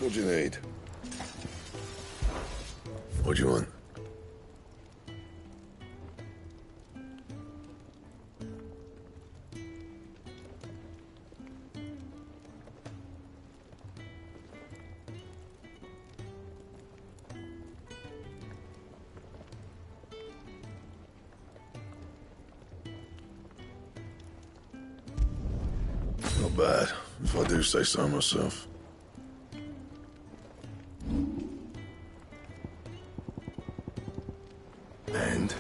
What'd you need? What'd you want? Not bad, if I do say so myself. And?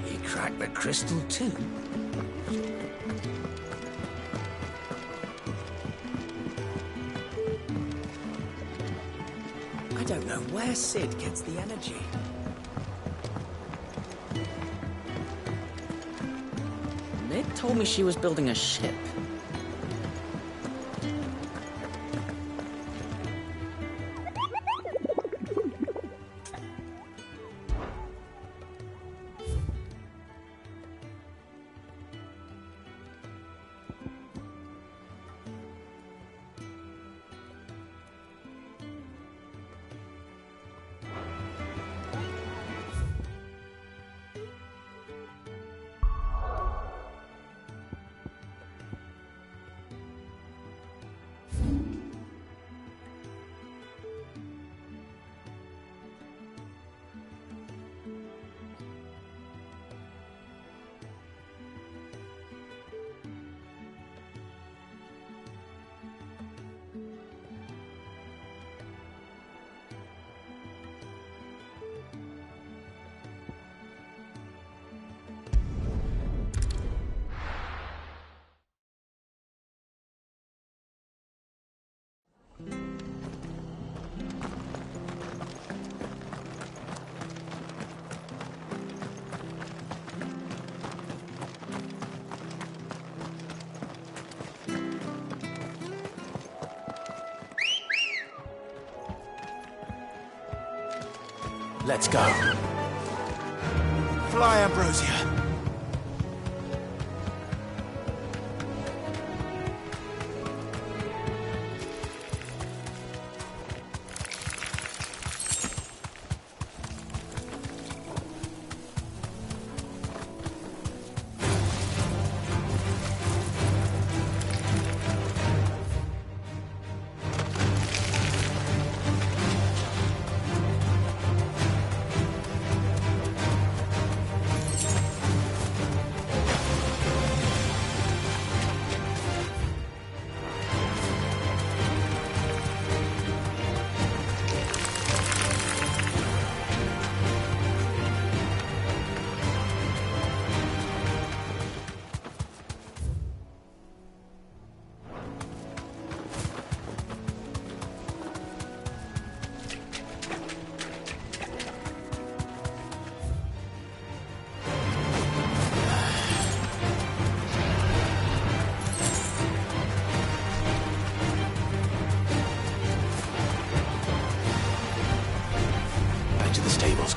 He cracked the crystal too. I don't know where Sid gets the energy. Mid told me she was building a ship. Let's go. Fly, Ambrosia.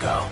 Go.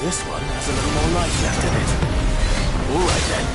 this one has a little more life left in it. All right then.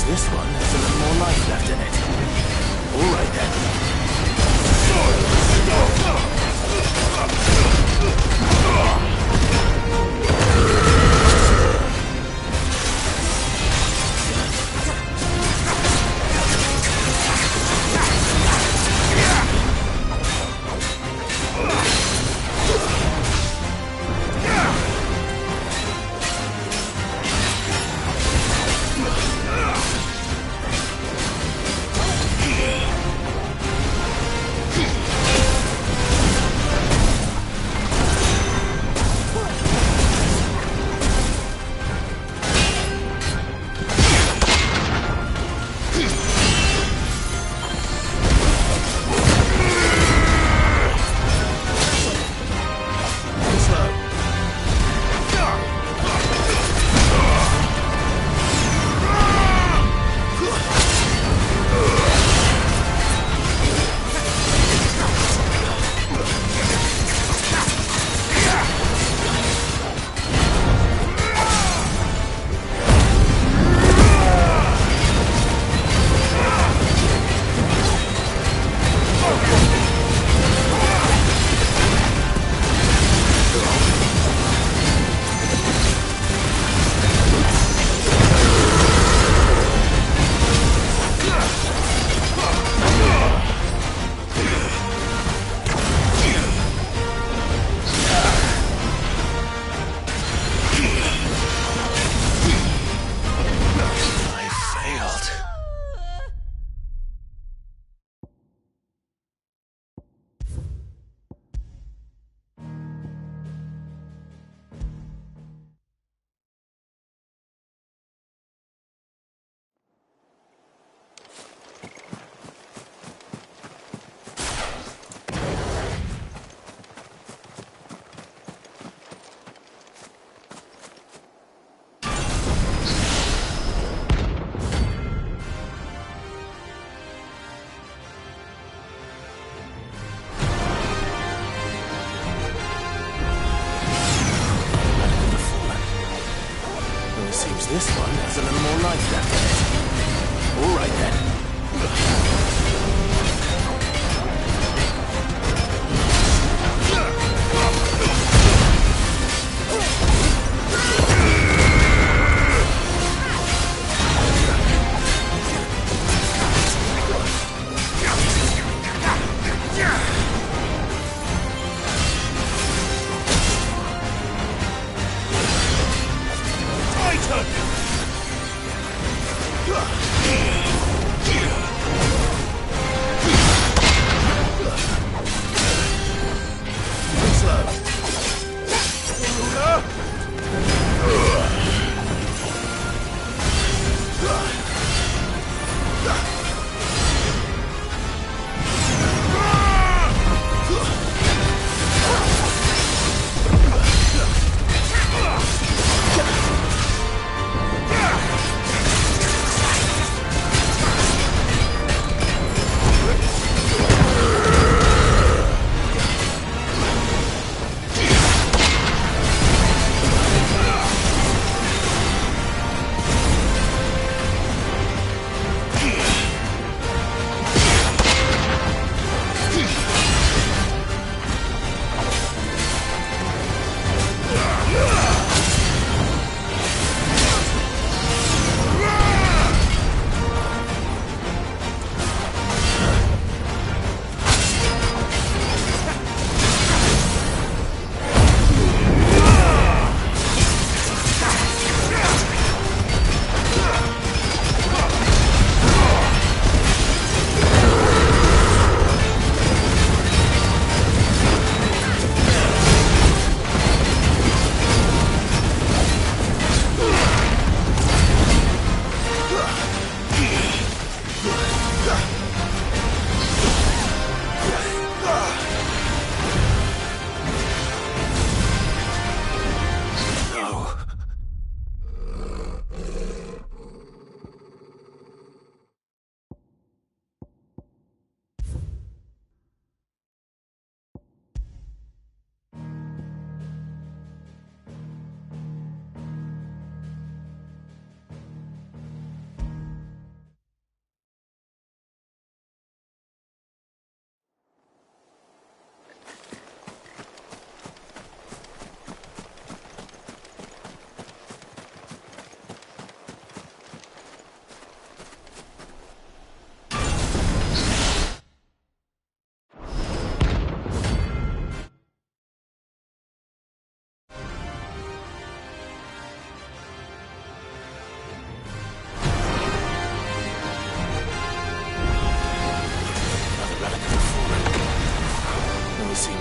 This one has a little more life left in it. All right then.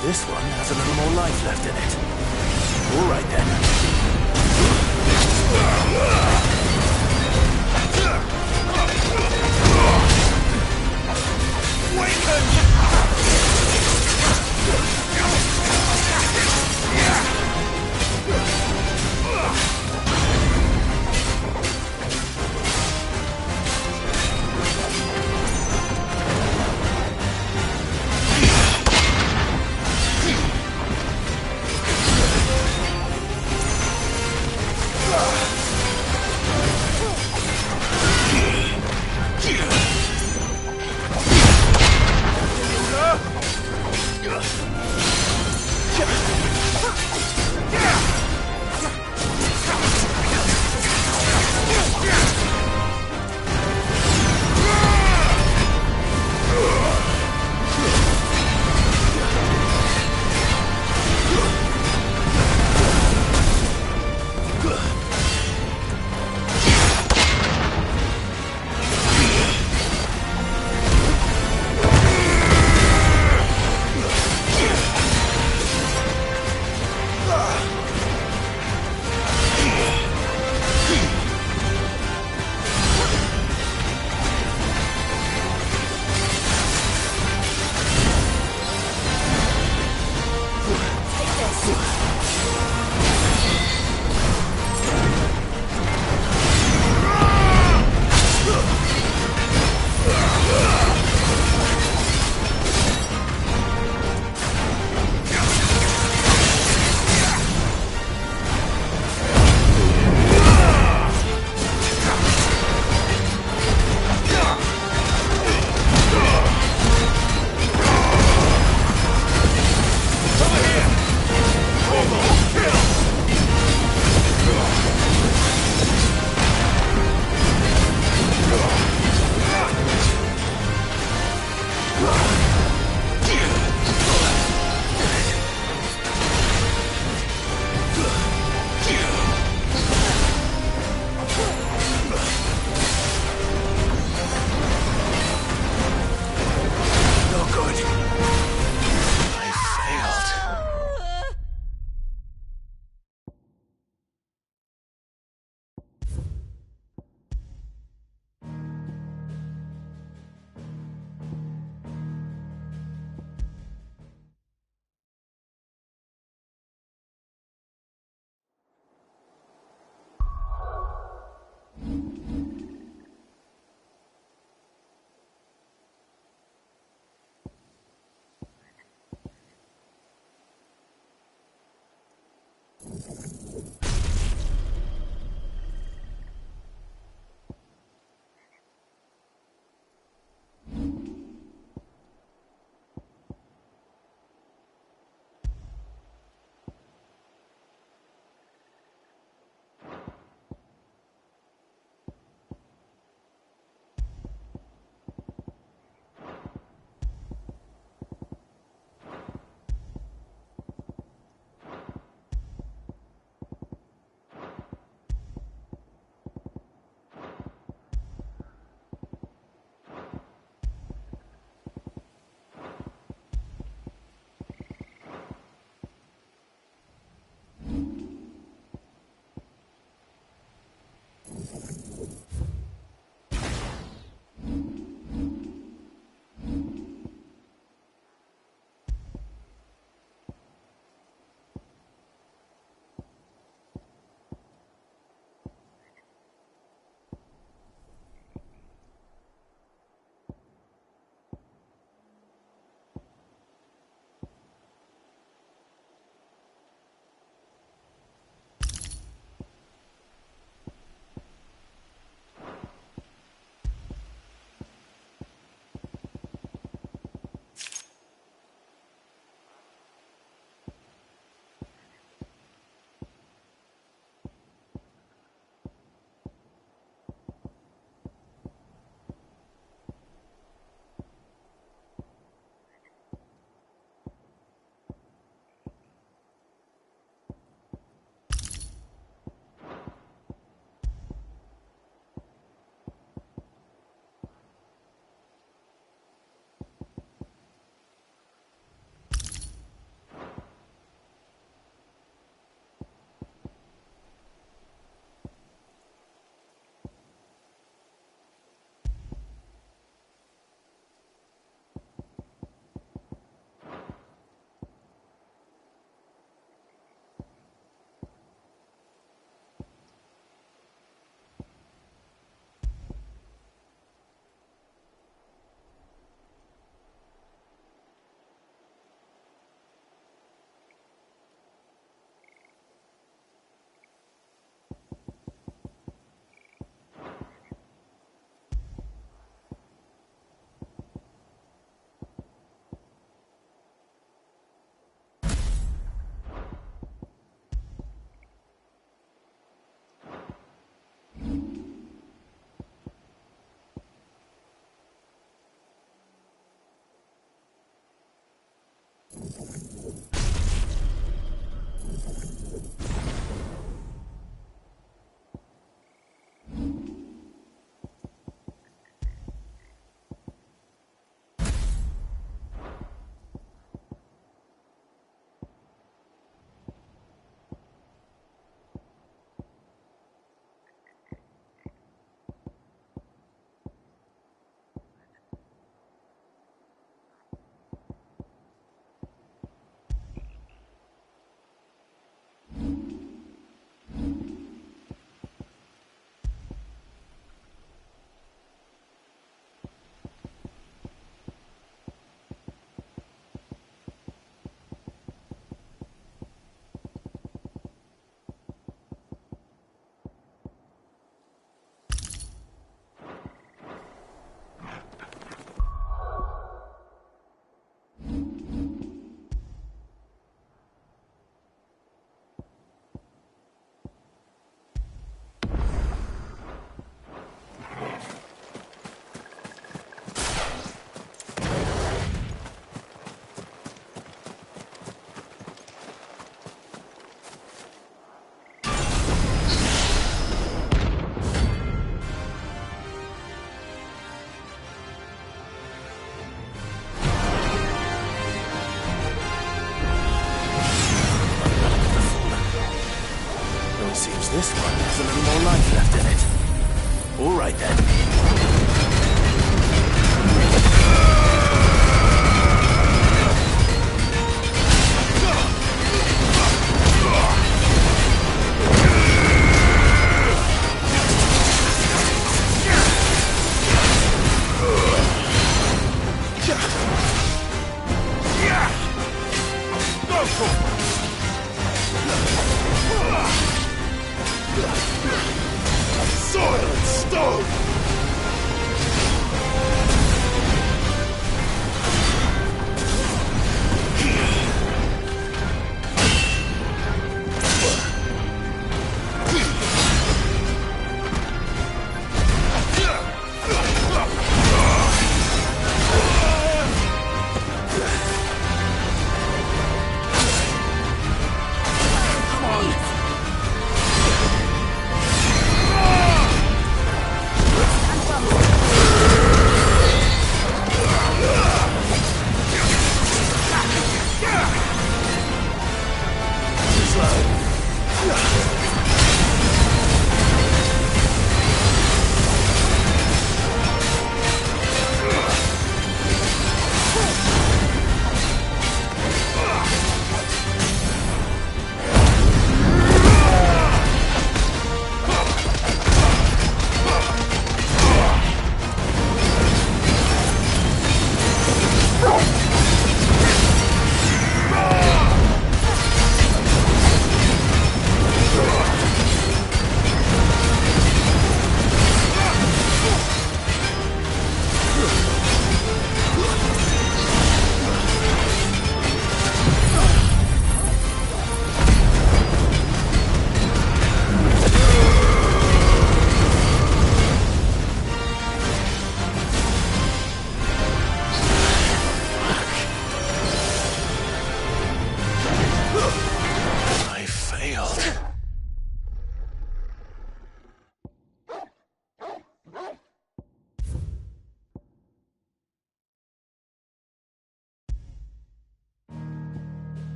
seems this one has a little more life left in it. All right then.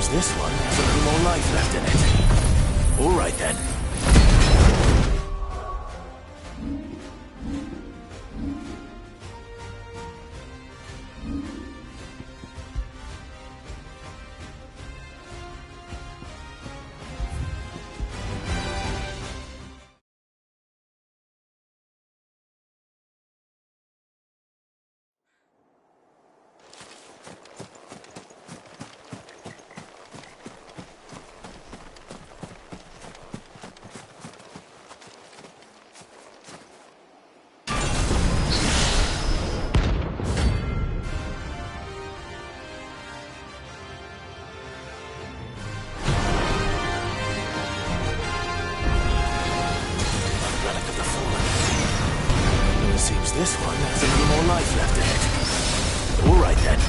This one has a little more life left in it. All right then. Seems this one has a little more life left in it. All right then.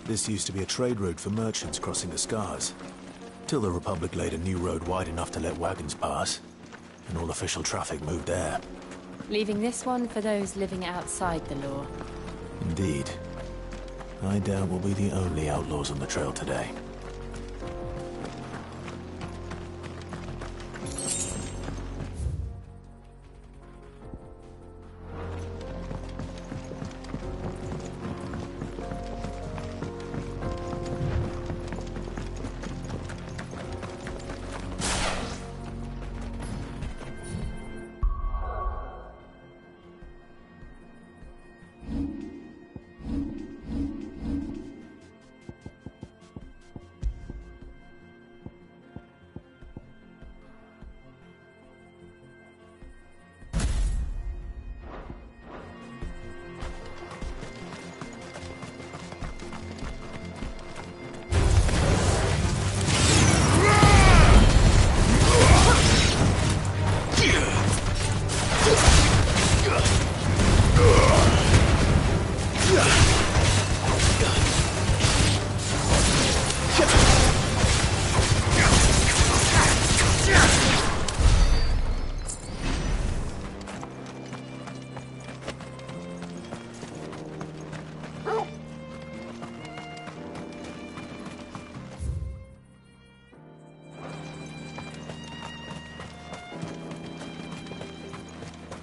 This used to be a trade route for merchants crossing the Scars. Till the Republic laid a new road wide enough to let wagons pass, and all official traffic moved there. Leaving this one for those living outside the law. Indeed. I doubt we'll be the only outlaws on the trail today.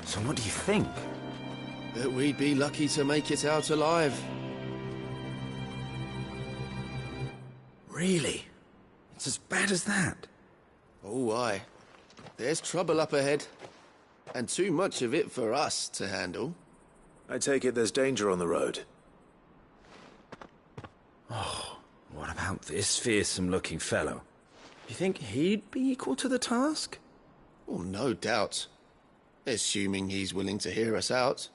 So what do you think? That we'd be lucky to make it out alive. Really? It's as bad as that? Oh, aye. There's trouble up ahead. And too much of it for us to handle. I take it there's danger on the road. Oh, what about this fearsome-looking fellow? You think he'd be equal to the task? Oh, no doubt. Assuming he's willing to hear us out.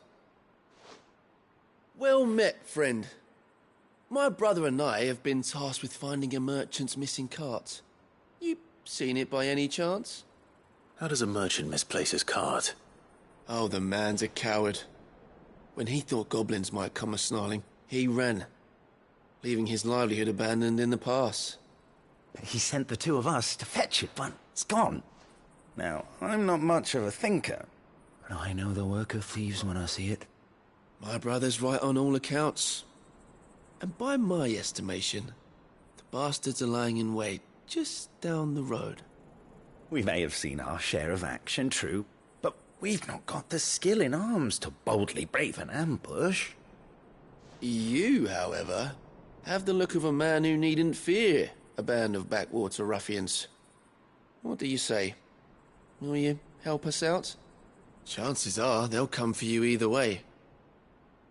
Well met, friend. My brother and I have been tasked with finding a merchant's missing cart. You seen it by any chance? How does a merchant misplace his cart? Oh, the man's a coward. When he thought goblins might come a-snarling, he ran, leaving his livelihood abandoned in the pass. He sent the two of us to fetch it, but it's gone. Now, I'm not much of a thinker, but I know the work of thieves when I see it. My brother's right on all accounts. And by my estimation, the bastards are lying in wait just down the road. We may have seen our share of action, true, but we've not got the skill in arms to boldly brave an ambush. You, however, have the look of a man who needn't fear a band of backwater ruffians. What do you say? Will you help us out? Chances are they'll come for you either way.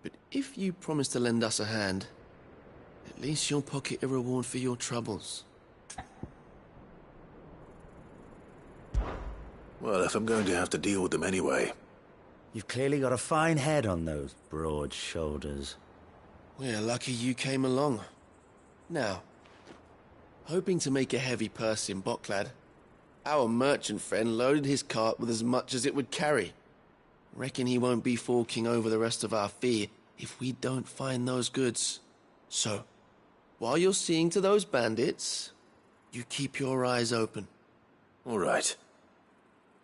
But if you promise to lend us a hand, at least you'll pocket a reward for your troubles. Well, if I'm going to have to deal with them anyway. You've clearly got a fine head on those broad shoulders. We're lucky you came along. Now, hoping to make a heavy purse in Boklad, our merchant friend loaded his cart with as much as it would carry. Reckon he won't be forking over the rest of our fee if we don't find those goods. So, while you're seeing to those bandits, you keep your eyes open. All right.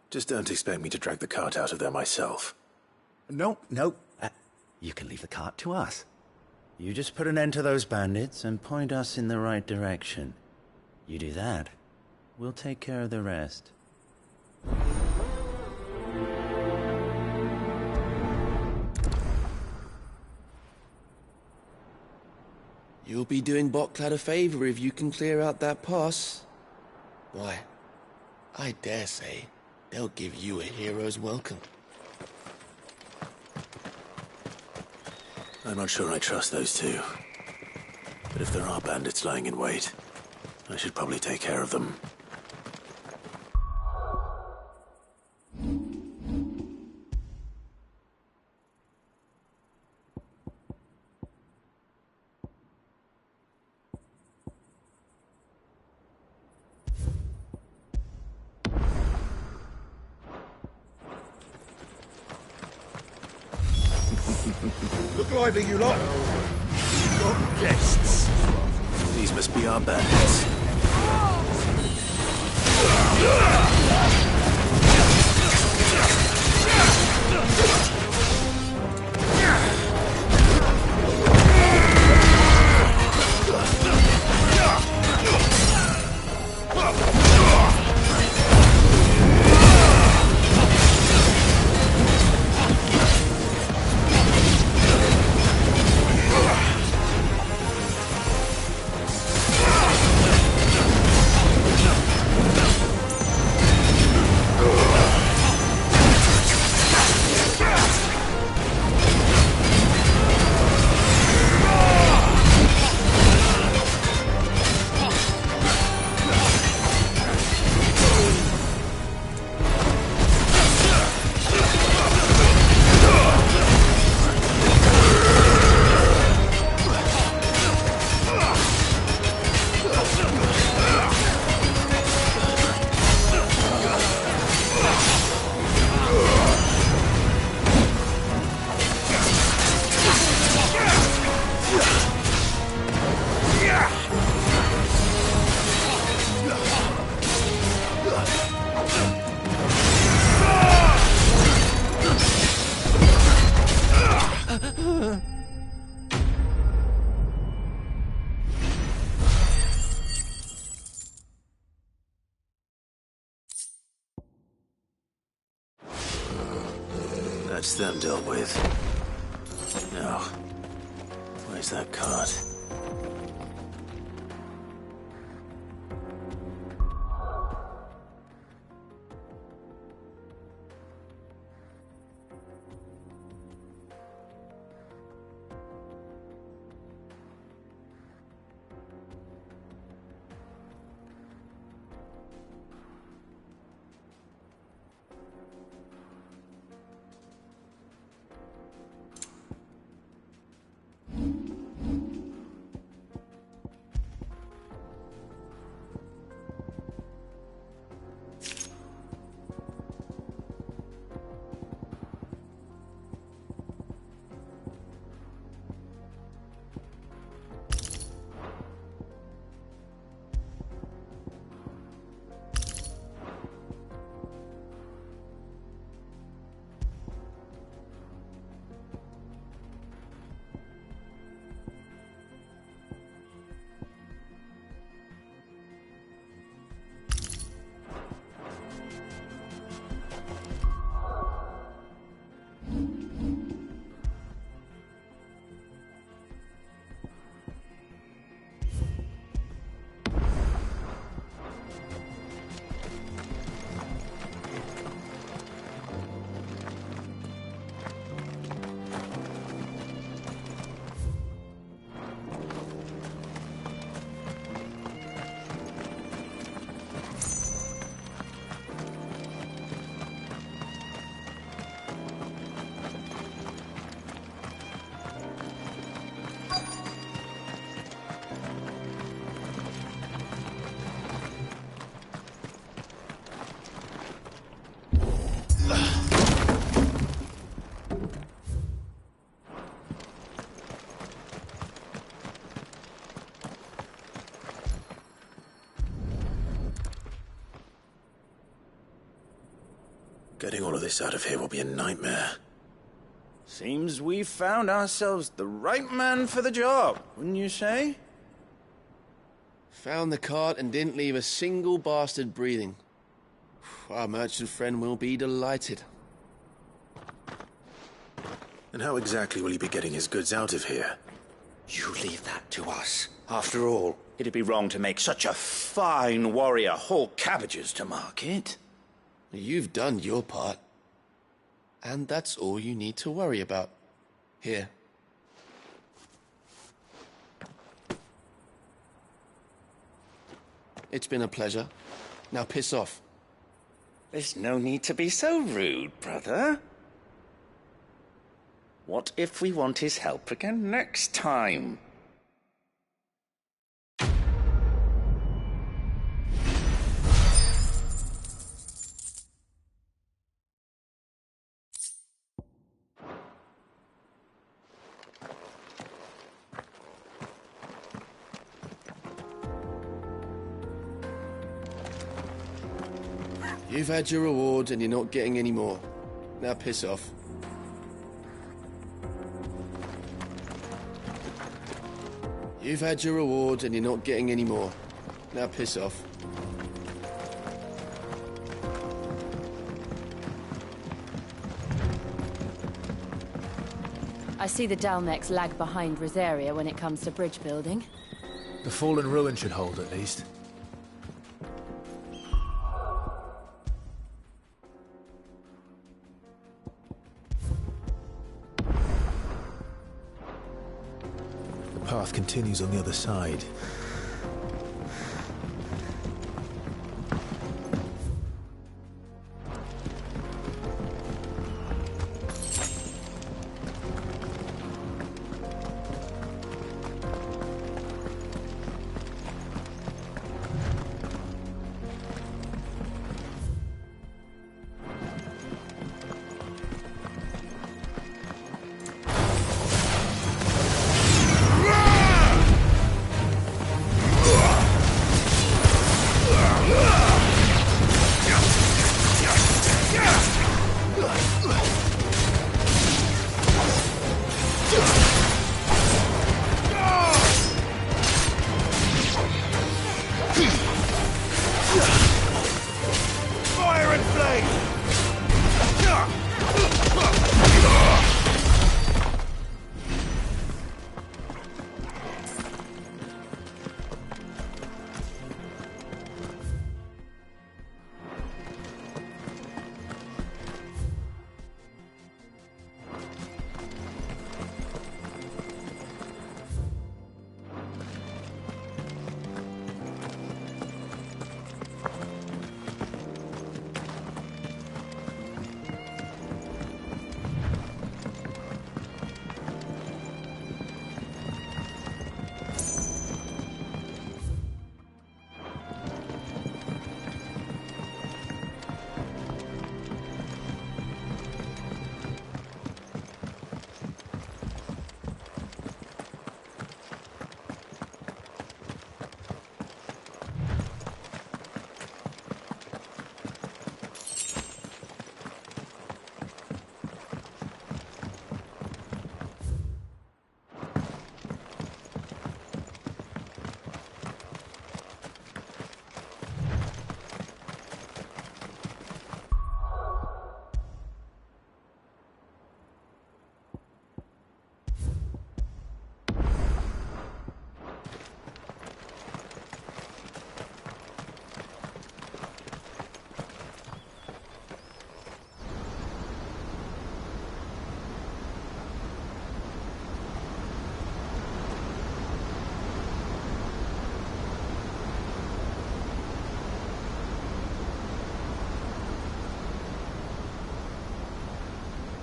Just don't expect me to drag the cart out of there myself. No. You can leave the cart to us. You just put an end to those bandits and point us in the right direction. You do that, we'll take care of the rest. You'll be doing Boklad a favor if you can clear out that pass. Why, I dare say they'll give you a hero's welcome. I'm not sure I trust those two. But if there are bandits lying in wait, I should probably take care of them. Look lively, you lot. Guests. These must be our bandits. That's them dealt with. Now, where's that cart? Getting all of this out of here will be a nightmare. Seems we've found ourselves the right man for the job, wouldn't you say? Found the cart and didn't leave a single bastard breathing. Our merchant friend will be delighted. And how exactly will he be getting his goods out of here? You leave that to us. After all, it'd be wrong to make such a fine warrior haul cabbages to market. You've done your part. And that's all you need to worry about. Here. It's been a pleasure. Now piss off. There's no need to be so rude, brother. What if we want his help again next time? You've had your reward and you're not getting any more. Now piss off. You've had your reward and you're not getting any more. Now piss off. I see the Dalmex lag behind Rosaria when it comes to bridge building. The fallen ruin should hold, at least. The path continues on the other side.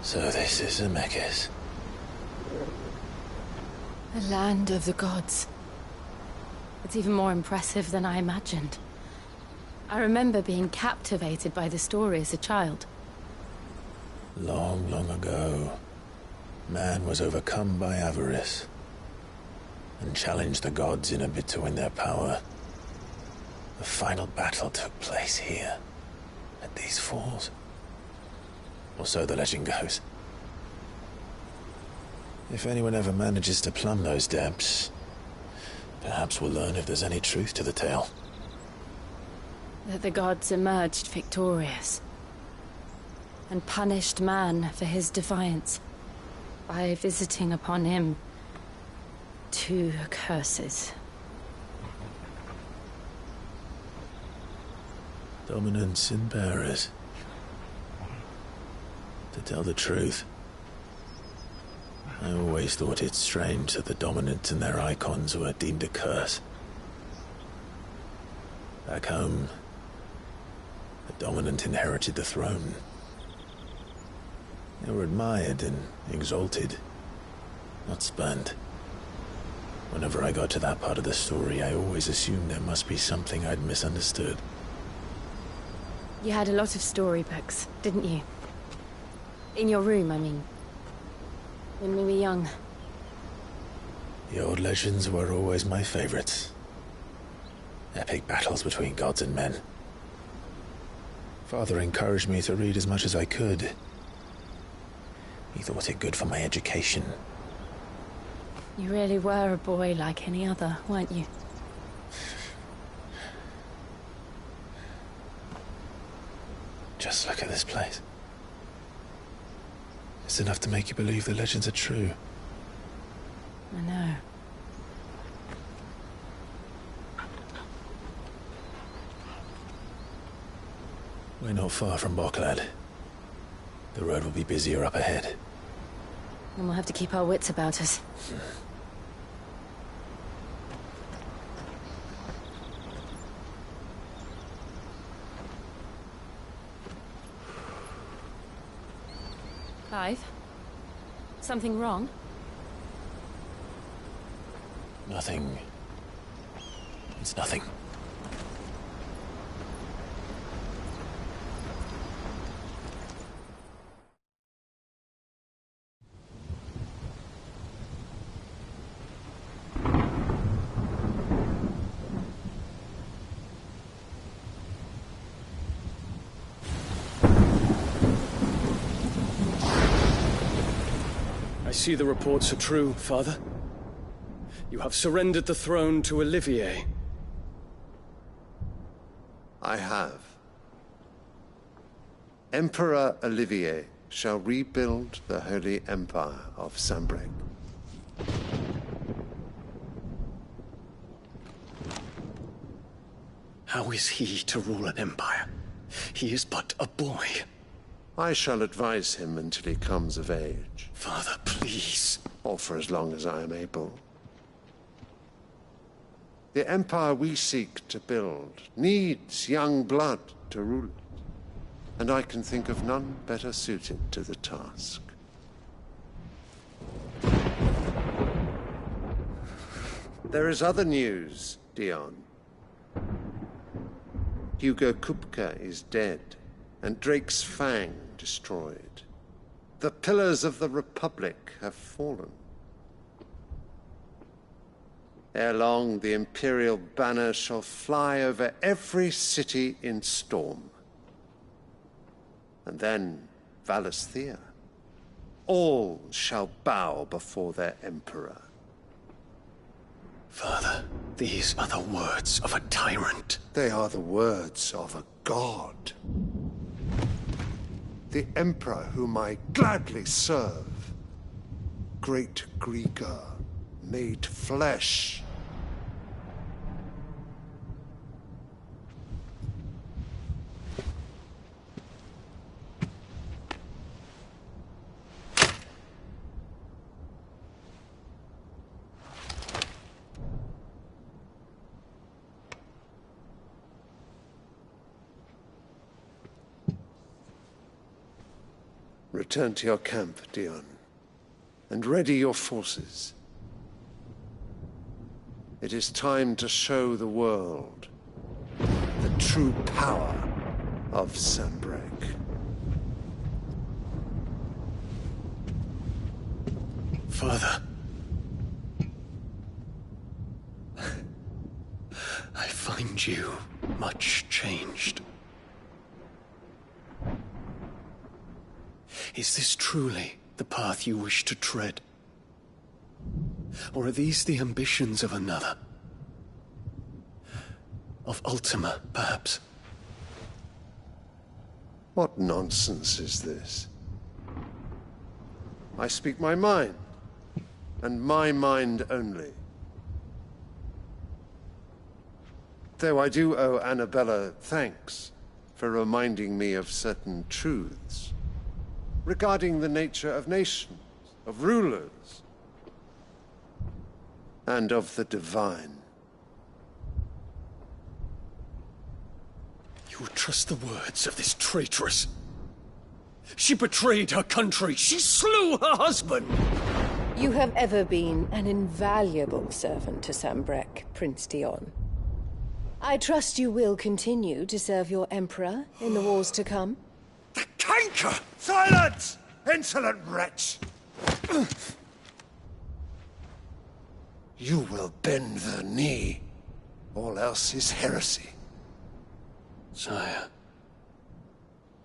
So this is Zemeckis. The land of the gods. It's even more impressive than I imagined. I remember being captivated by the story as a child. Long, long ago, man was overcome by avarice and challenged the gods in a bid to win their power. The final battle took place here, at these falls. Or so the legend goes. If anyone ever manages to plumb those depths, perhaps we'll learn if there's any truth to the tale. That the gods emerged victorious and punished man for his defiance by visiting upon him 2 curses. Dominance and bearers. To tell the truth, I always thought it strange that the dominant and their icons were deemed a curse. Back home, the dominant inherited the throne. They were admired and exalted, not spurned. Whenever I got to that part of the story, I always assumed there must be something I'd misunderstood. You had a lot of storybooks, didn't you? In your room, I mean. When we were young. The old legends were always my favorites. Epic battles between gods and men. Father encouraged me to read as much as I could. He thought it good for my education. You really were a boy like any other, weren't you? Just look at this place. It's enough to make you believe the legends are true. I know. We're not far from Boklad. The road will be busier up ahead. And we'll have to keep our wits about us. Clive? Something wrong? Nothing. It's nothing. I see the reports are true, Father. You have surrendered the throne to Olivier. I have. Emperor Olivier shall rebuild the Holy Empire of Sanbreque. How is he to rule an empire? He is but a boy. I shall advise him until he comes of age. Father, please. Or for as long as I am able. The empire we seek to build needs young blood to rule it, and I can think of none better suited to the task. There is other news, Dion. Hugo Kupka is dead, and Drake's Fang destroyed. The pillars of the Republic have fallen. Ere long, the Imperial banner shall fly over every city in Storm. And then, Valisthea. All shall bow before their Emperor. Father, these are the words of a tyrant. They are the words of a god. The Emperor whom I gladly serve. Great Grieger, made flesh. Return to your camp, Dion, and ready your forces. It is time to show the world the true power of Sanbreque. Father. I find you much changed. Is this truly the path you wish to tread? Or are these the ambitions of another? Of Ultima, perhaps? What nonsense is this? I speak my mind, and my mind only. Though I do owe Annabella thanks for reminding me of certain truths regarding the nature of nations, of rulers, and of the divine. You would trust the words of this traitress? She betrayed her country. She slew her husband. You have ever been an invaluable servant to Sanbreque, Prince Dion. I trust you will continue to serve your Emperor in the wars to come. The canker! Silence! Insolent wretch! You will bend the knee. All else is heresy. Sire,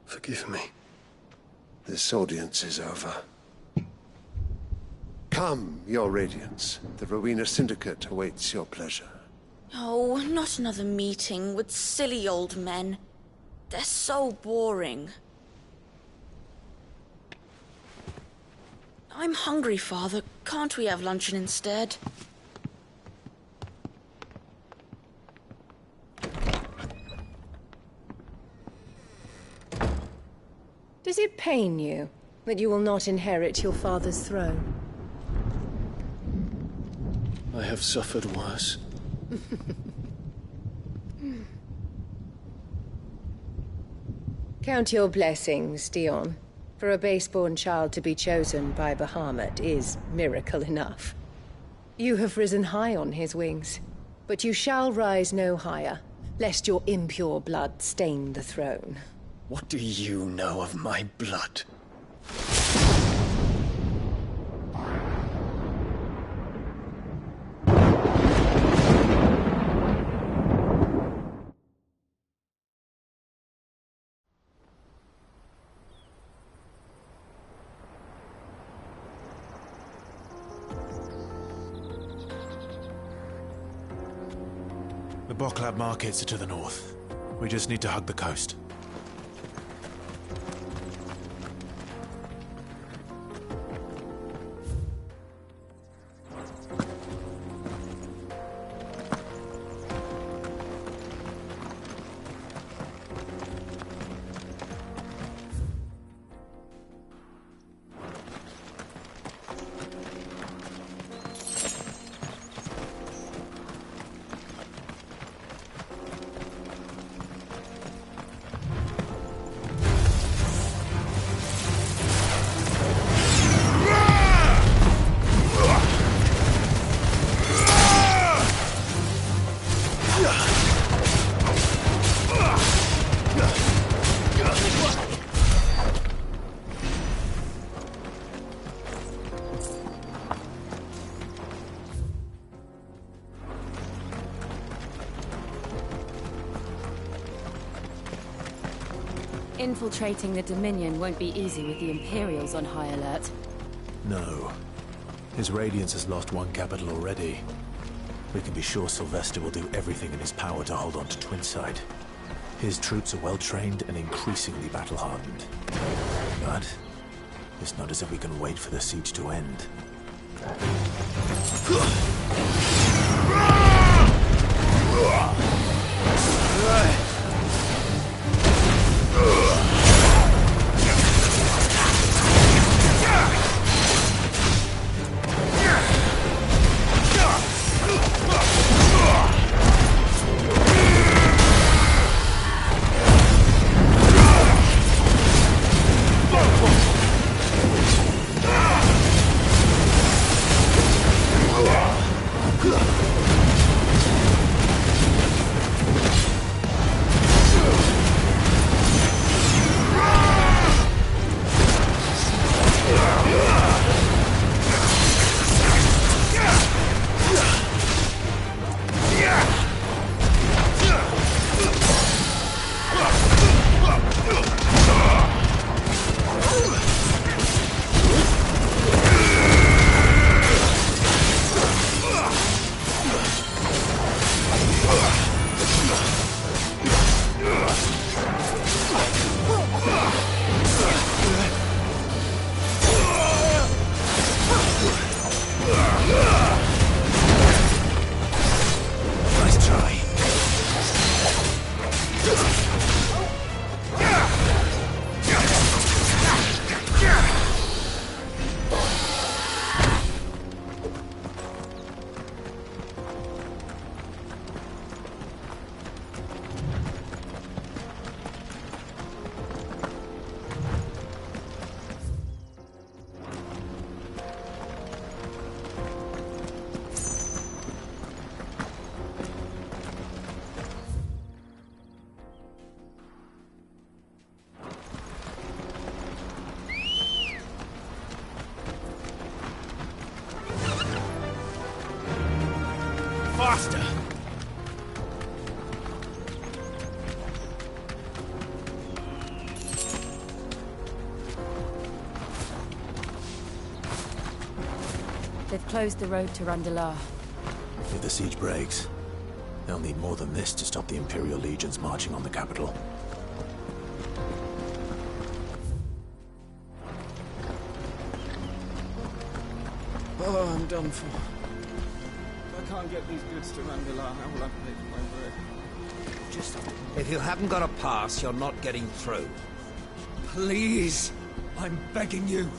Forgive me. This audience is over. Come, Your Radiance. The Rowena Syndicate awaits your pleasure. Oh, not another meeting with silly old men. They're so boring. I'm hungry, Father. Can't we have luncheon instead? Does it pain you that you will not inherit your father's throne? I have suffered worse. Count your blessings, Dion. For a base-born child to be chosen by Bahamut is miracle enough. You have risen high on his wings, but you shall rise no higher, lest your impure blood stain the throne. What do you know of my blood? The Boklab markets are to the north. We just need to hug the coast. Infiltrating the Dominion won't be easy with the Imperials on high alert. No. His Radiance has lost one capital already. We can be sure Sylvester will do everything in his power to hold on to Twinside. His troops are well-trained and increasingly battle-hardened. But it's not as if we can wait for the siege to end. Faster! closed the road to Randalar. If the siege breaks, they'll need more than this to stop the Imperial legions marching on the capital. Oh, I'm done for. If I can't get these goods to Randalar, how will I pay for my bread? Just... if you haven't got a pass, you're not getting through. Please! I'm begging you!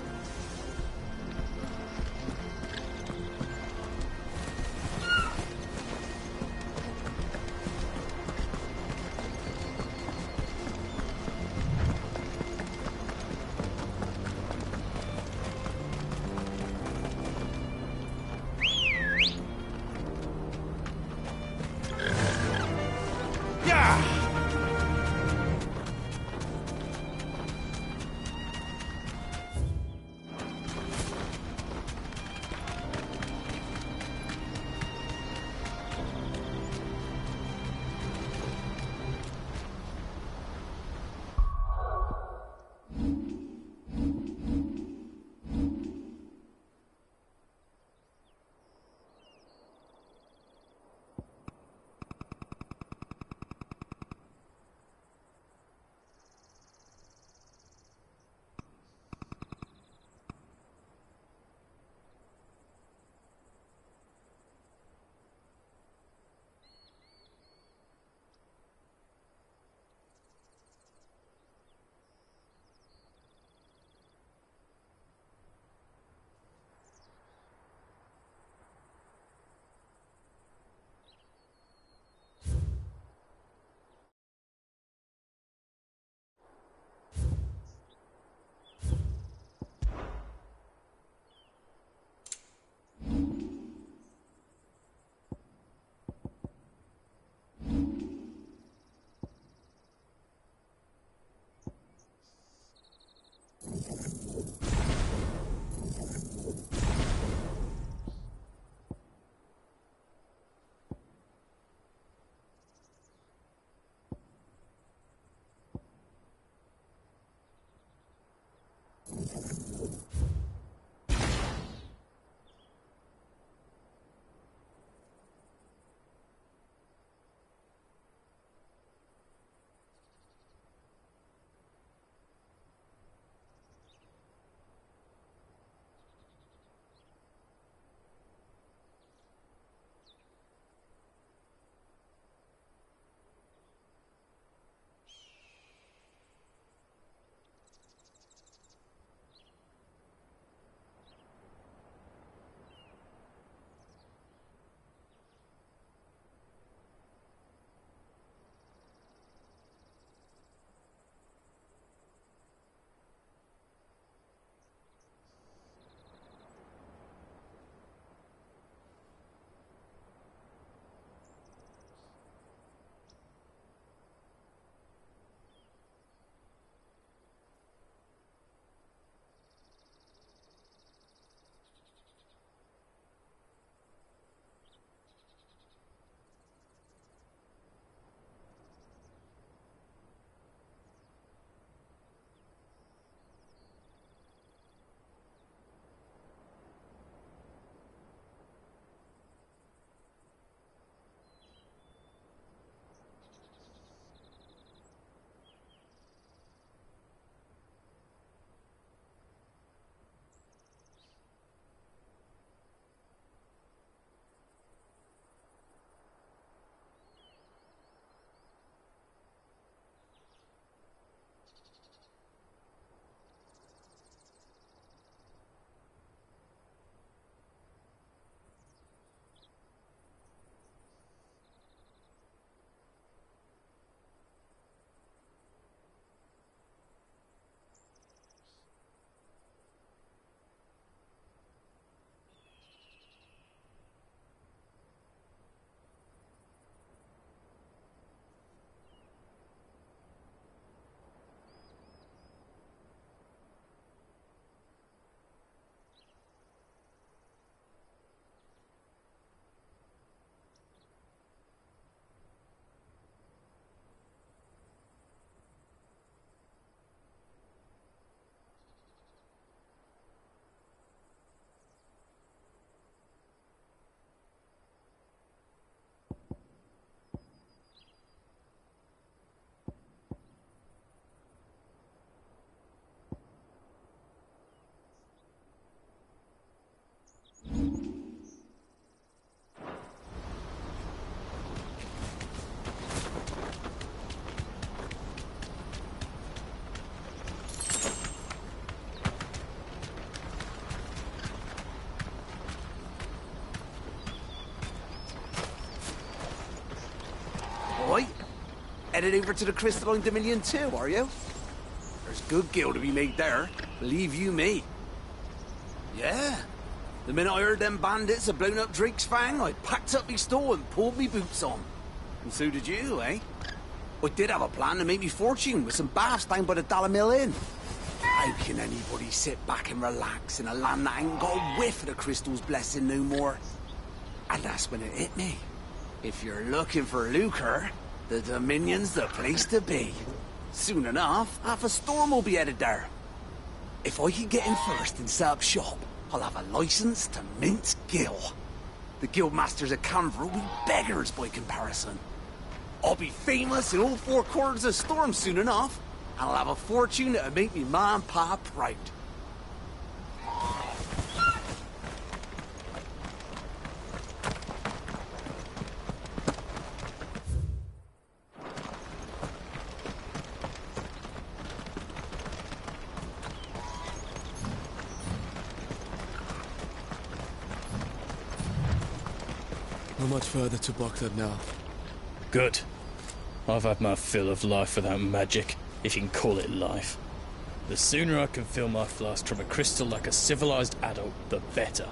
Headed over to the Crystalline Dominion too, are you? There's good gil to be made there, believe you me. Yeah. The minute I heard them bandits had blown up Drake's Fang, I packed up me store and pulled me boots on. And so did you, eh? I did have a plan to make me fortune with some baths down by the Dollar Mill Inn. How can anybody sit back and relax in a land that ain't got a whiff of the crystal's blessing no more? And that's when it hit me. If you're looking for lucre, the Dominion's the place to be. Soon enough, half a storm will be headed there. If I can get in first and set up shop, I'll have a license to mince gil. The guildmasters of Canver will be beggars by comparison. I'll be famous in all four quarters of Storm soon enough, and I'll have a fortune that'll make me ma and pa proud. Not much further to Baghdad now. Good. I've had my fill of life without magic, if you can call it life. The sooner I can fill my flask from a crystal like a civilized adult, the better.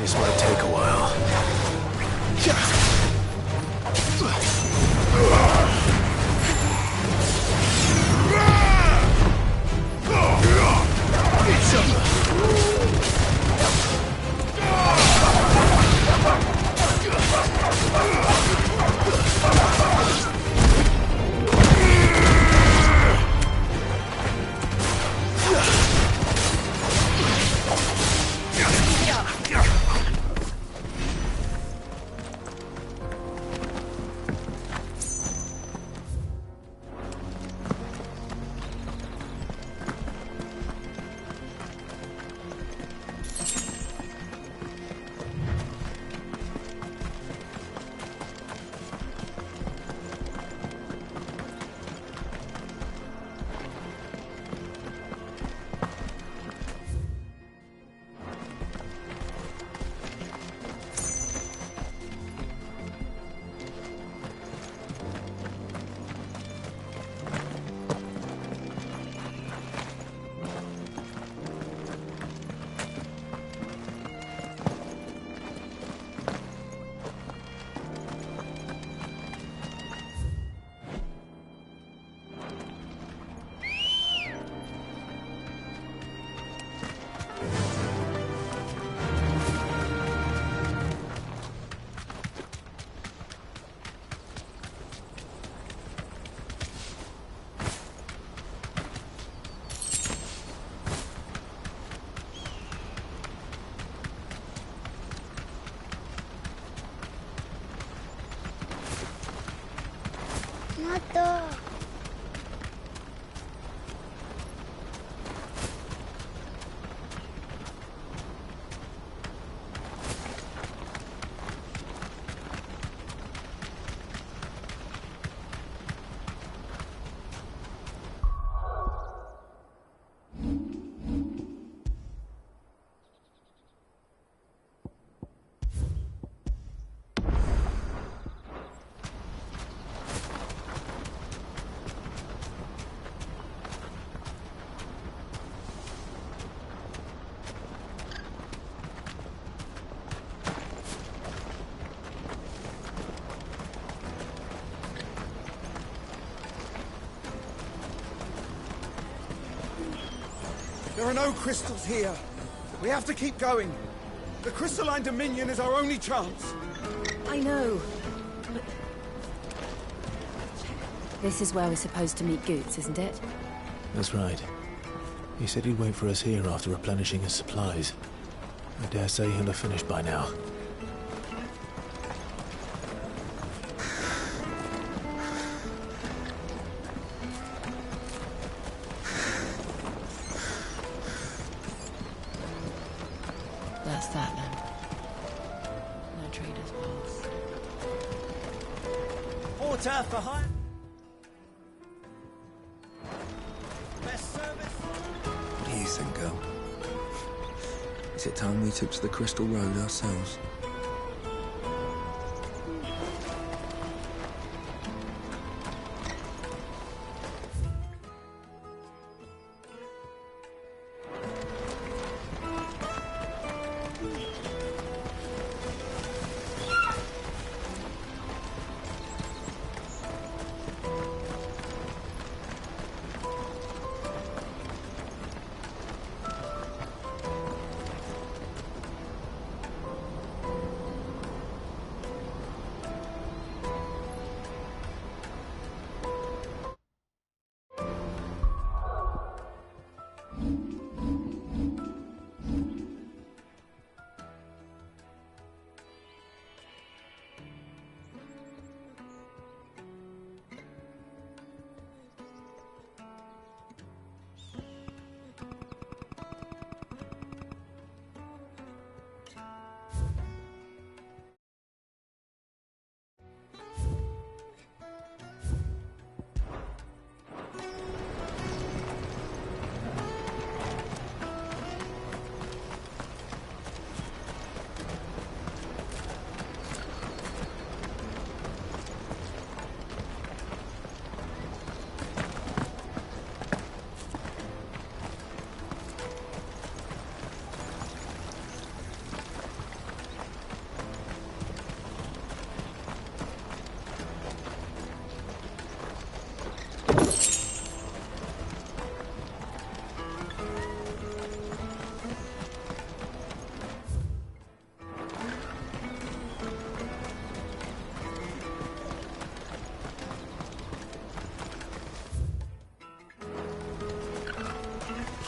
This might take a while. There are no crystals here. We have to keep going. The crystalline dominion is our only chance. I know. But... This is where we're supposed to meet Goots, isn't it? That's right. He said he'd wait for us here after replenishing his supplies. I dare say he'll have finished by now. That's that then. No traders pass. Water for hire. Best service. What do you think, girl? Is it time we took to the Crystal Road ourselves?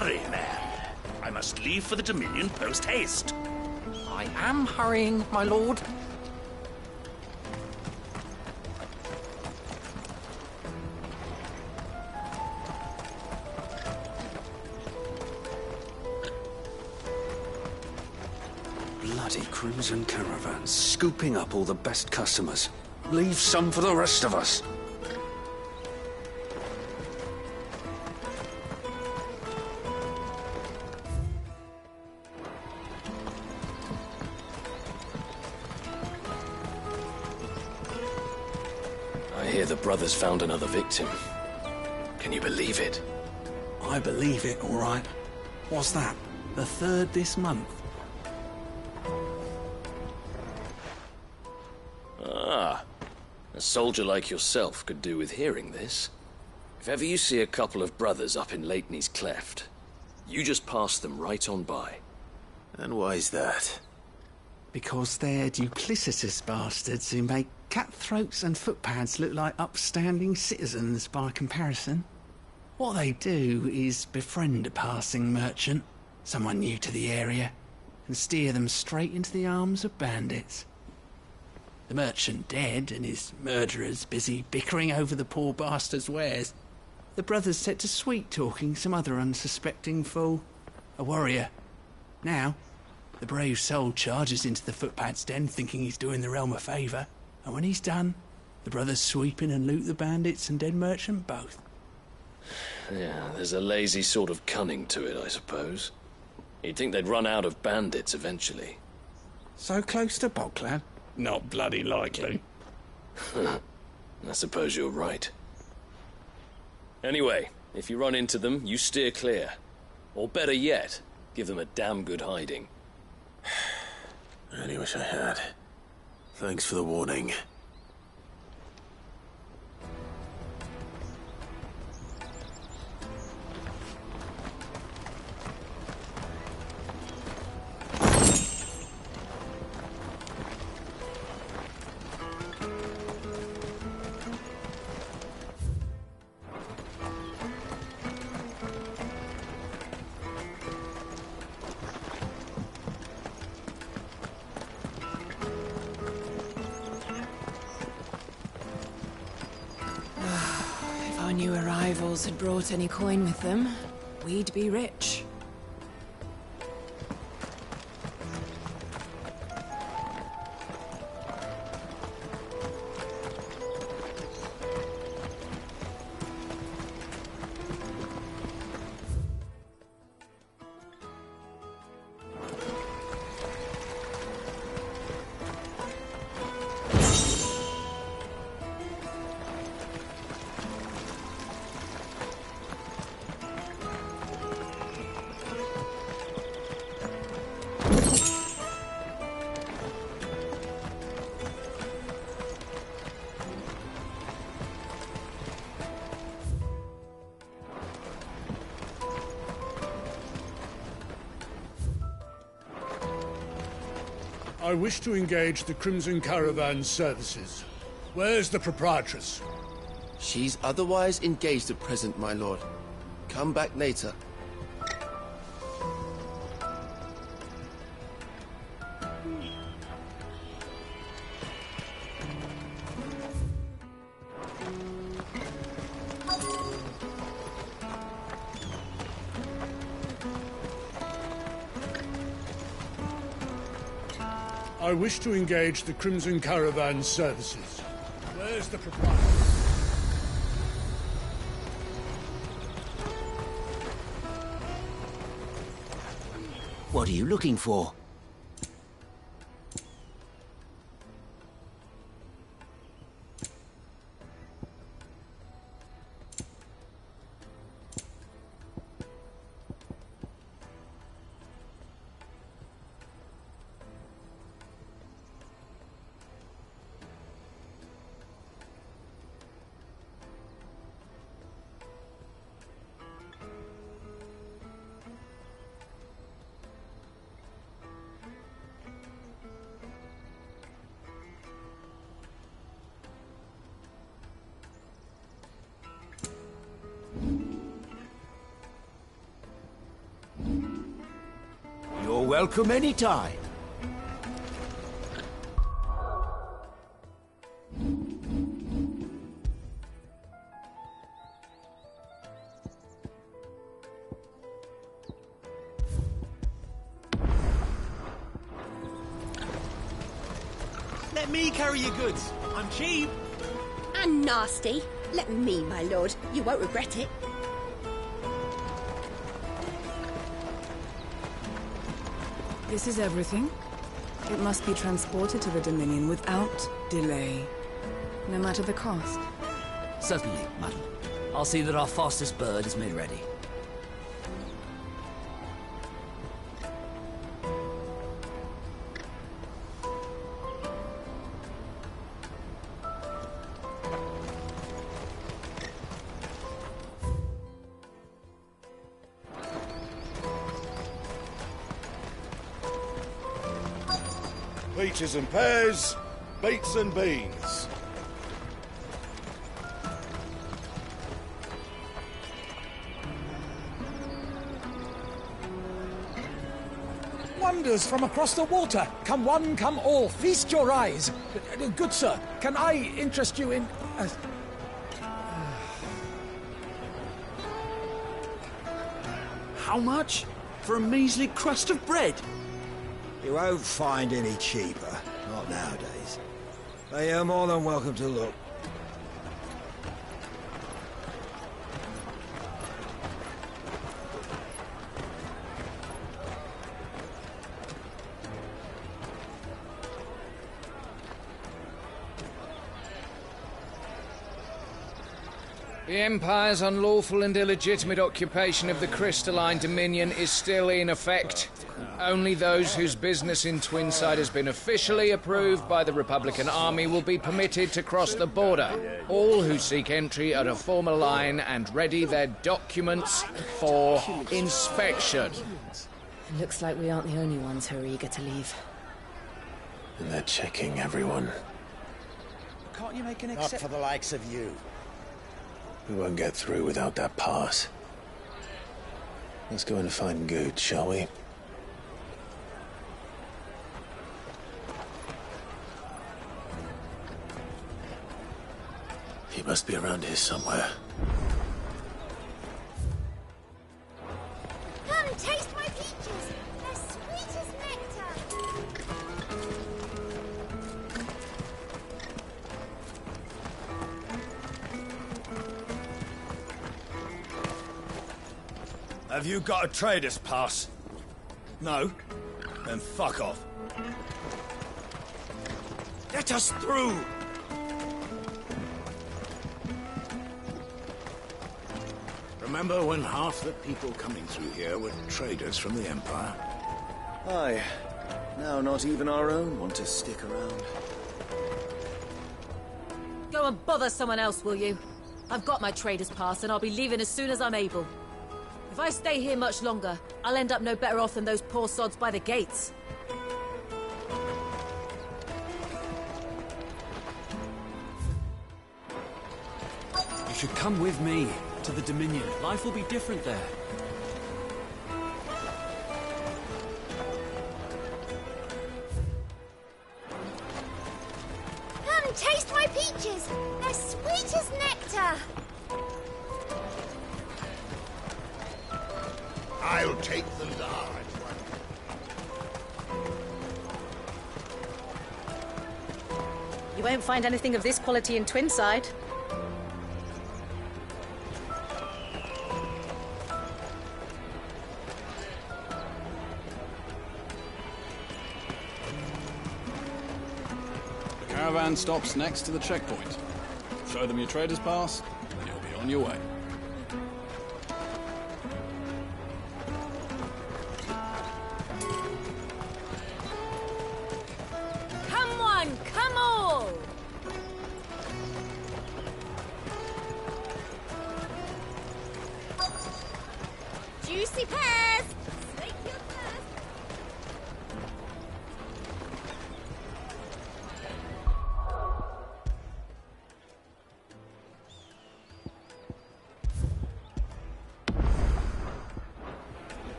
Hurry, man. I must leave for the Dominion post-haste. I am hurrying, my lord. Bloody crimson caravans, scooping up all the best customers. Leave some for the rest of us. I hear the brothers found another victim. Can you believe it? I believe it, all right. What's that? The third this month? Ah, a soldier like yourself could do with hearing this. If ever you see a couple of brothers up in Lateney's Cleft, you just pass them right on by. And why's that? Because they're duplicitous bastards who make cutthroats and footpads look like upstanding citizens by comparison. What they do is befriend a passing merchant, someone new to the area, and steer them straight into the arms of bandits. The merchant dead and his murderers busy bickering over the poor bastard's wares. The brothers set to sweet-talking some other unsuspecting fool, a warrior. Now, the brave soul charges into the footpad's den thinking he's doing the realm a favour, and when he's done, the brothers sweep in and loot the bandits and dead merchant both. Yeah, there's a lazy sort of cunning to it, I suppose. You'd think they'd run out of bandits eventually. So close to Bocklad? Not bloody likely. I suppose you're right. Anyway, if you run into them, you steer clear. Or better yet, give them a damn good hiding. I really wish I had. Thanks for the warning. If our new arrivals had brought any coin with them, we'd be rich. I wish to engage the Crimson Caravan services. Where's the proprietress? She's otherwise engaged at present, my lord. Come back later. I wish to engage the Crimson Caravan services. Where's the proprietor? What are you looking for? welcome any time. Let me carry your goods. I'm cheap. And nasty. Let me, my lord. You won't regret it. This is everything. It must be transported to the Dominion without delay, no matter the cost. Certainly, madam. I'll see that our fastest bird is made ready. Peaches and pears, beets and beans. Wonders from across the water. Come one, come all. Feast your eyes. Good sir, can I interest you in... How much? For a measly crust of bread? You won't find any cheaper. Not nowadays. But you're more than welcome to look. The Empire's unlawful and illegitimate occupation of the Crystalline Dominion is still in effect. Only those whose business in Twinside has been officially approved by the Republican Army will be permitted to cross the border. All who seek entry are to form a line and ready their documents for inspection. Looks like we aren't the only ones who are eager to leave. And they're checking everyone. Can't you make an Not for the likes of you. We won't get through without that pass. Let's go and find Good, shall we? He must be around here somewhere. Come, taste my peaches. They're sweet as nectar. Have you got a trader's pass? No? Then fuck off. Let us through! Remember when half the people coming through here were traders from the Empire? Aye. Now not even our own want to stick around. Go and bother someone else, will you? I've got my trader's pass and I'll be leaving as soon as I'm able. If I stay here much longer, I'll end up no better off than those poor sods by the gates. You should come with me to the Dominion. Life will be different there. Come, taste my peaches. They're sweet as nectar. I'll take the large one. You won't find anything of this quality in Twinside. The caravan stops next to the checkpoint. Show them your trader's pass, and you'll be on your way. Come one, come all! Juicy pears. Slake your thirst.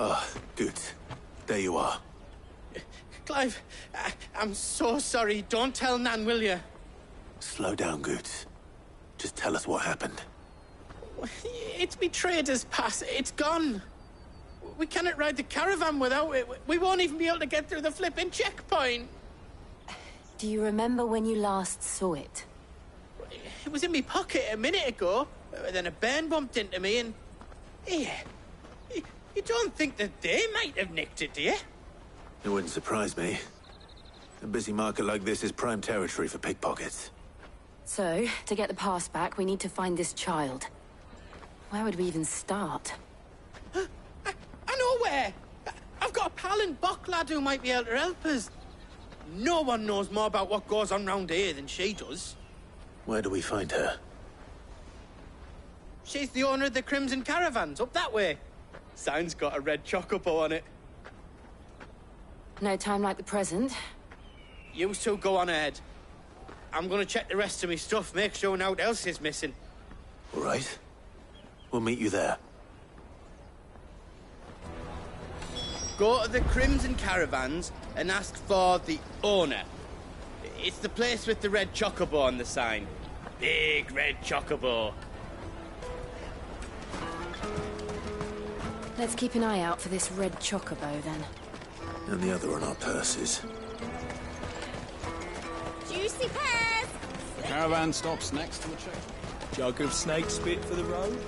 Ah, good. There you are. Clive, I'm so sorry. Don't tell Nan, will you? Slow down, Goots. Just tell us what happened. It's me trader's pass. It's gone. We cannot ride the caravan without it. We won't even be able to get through the flipping checkpoint. Do you remember when you last saw it? It was in my pocket a minute ago. Then a bairn bumped into me and... Yeah. You don't think that they might have nicked it, do you? It wouldn't surprise me. A busy market like this is prime territory for pickpockets. So, to get the pass back, we need to find this child. Where would we even start? I know where! I've got a pal in Bocklad who might be able to help us. No one knows more about what goes on round here than she does. Where do we find her? She's the owner of the Crimson Caravans, up that way. Sign's got a red chocobo on it. No time like the present. You two go on ahead. I'm gonna check the rest of my stuff, make sure naught else is missing. All right. We'll meet you there. Go to the Crimson Caravans and ask for the owner. It's the place with the red chocobo on the sign. Big red chocobo. Let's keep an eye out for this red chocobo, then. And the other on our purses. Juicy pears! The caravan stops next to the check. Jug of snake spit for the road.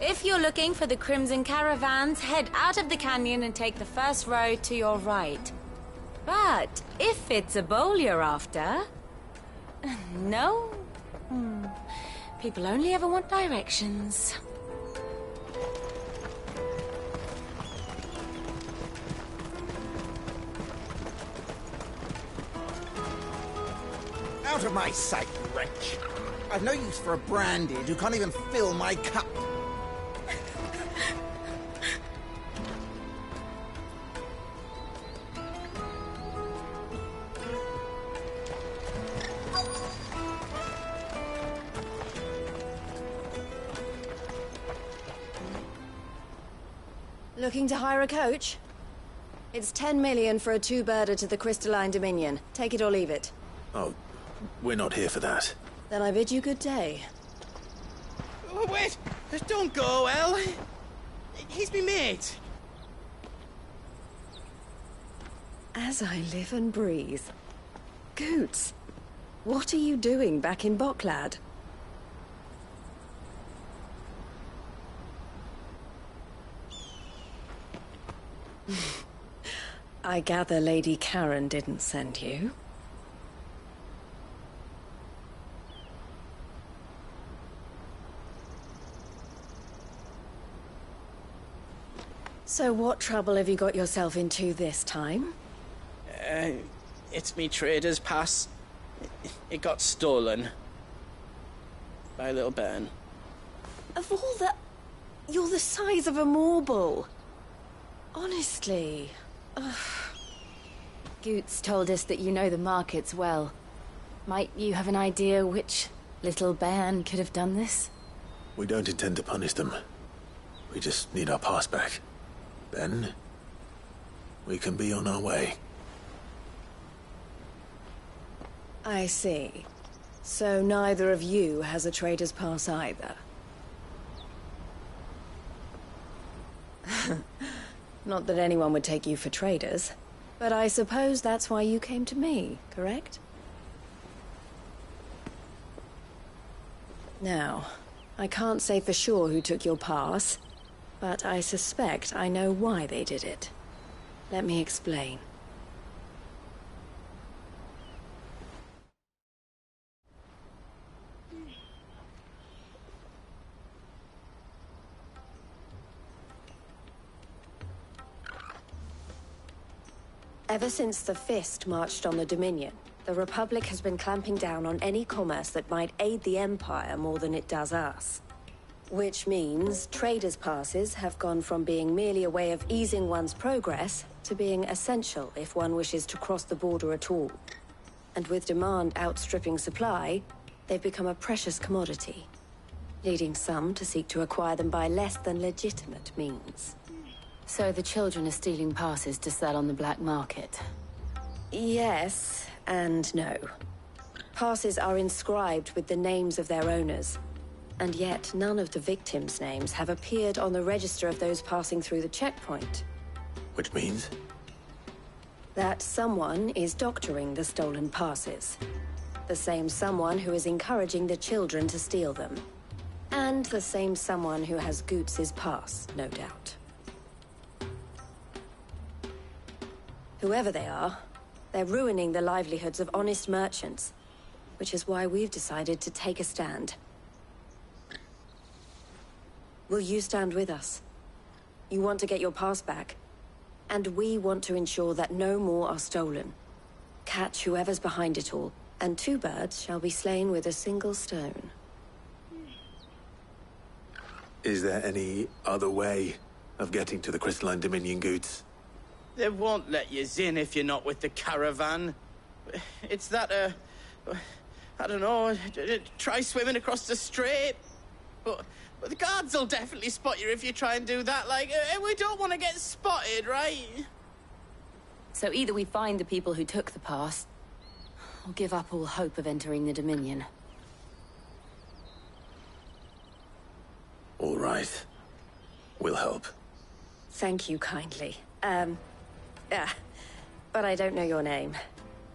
If you're looking for the Crimson Caravans, head out of the canyon and take the first road to your right. But if it's a bowl you're after... No? People only ever want directions. Out of my sight, wretch. I've no use for a branded who can't even fill my cup. Looking to hire a coach? It's 10 million for a two-birder to the Crystalline Dominion. Take it or leave it. Oh, we're not here for that. Then I bid you good day. Oh, wait! Don't go, El. He's me mate. As I live and breathe. Goots, what are you doing back in Bocklad? I gather Lady Karen didn't send you. So what trouble have you got yourself into this time? It's me trader's pass. It got stolen. By a little bairn. Of all the... You're the size of a marble. Honestly. Ugh. Goots told us that you know the markets well. Might you have an idea which little bairn could have done this? We don't intend to punish them. We just need our pass back. Then, we can be on our way. I see. So neither of you has a trader's pass either. Not that anyone would take you for traders, but I suppose that's why you came to me, correct? Now, I can't say for sure who took your pass, but I suspect I know why they did it. Let me explain. Ever since the Fist marched on the Dominion, the Republic has been clamping down on any commerce that might aid the Empire more than it does us. Which means traders' passes have gone from being merely a way of easing one's progress to being essential if one wishes to cross the border at all. And with demand outstripping supply, they've become a precious commodity, leading some to seek to acquire them by less than legitimate means. So the children are stealing passes to sell on the black market? Yes, and no. Passes are inscribed with the names of their owners, and yet none of the victims' names have appeared on the register of those passing through the checkpoint. Which means? That someone is doctoring the stolen passes. The same someone who is encouraging the children to steal them. And the same someone who has Goots's pass, no doubt. Whoever they are, they're ruining the livelihoods of honest merchants, which is why we've decided to take a stand. Will you stand with us? You want to get your pass back, and we want to ensure that no more are stolen. Catch whoever's behind it all, and 2 birds shall be slain with a single stone. Is there any other way of getting to the Crystalline Dominion Goots? They won't let you in if you're not with the caravan. It's that, I don't know, try swimming across the strait. But the guards will definitely spot you if you try and do that. Like, we don't want to get spotted, right? So either we find the people who took the pass, or give up all hope of entering the Dominion. All right. We'll help. Thank you kindly. But I don't know your name.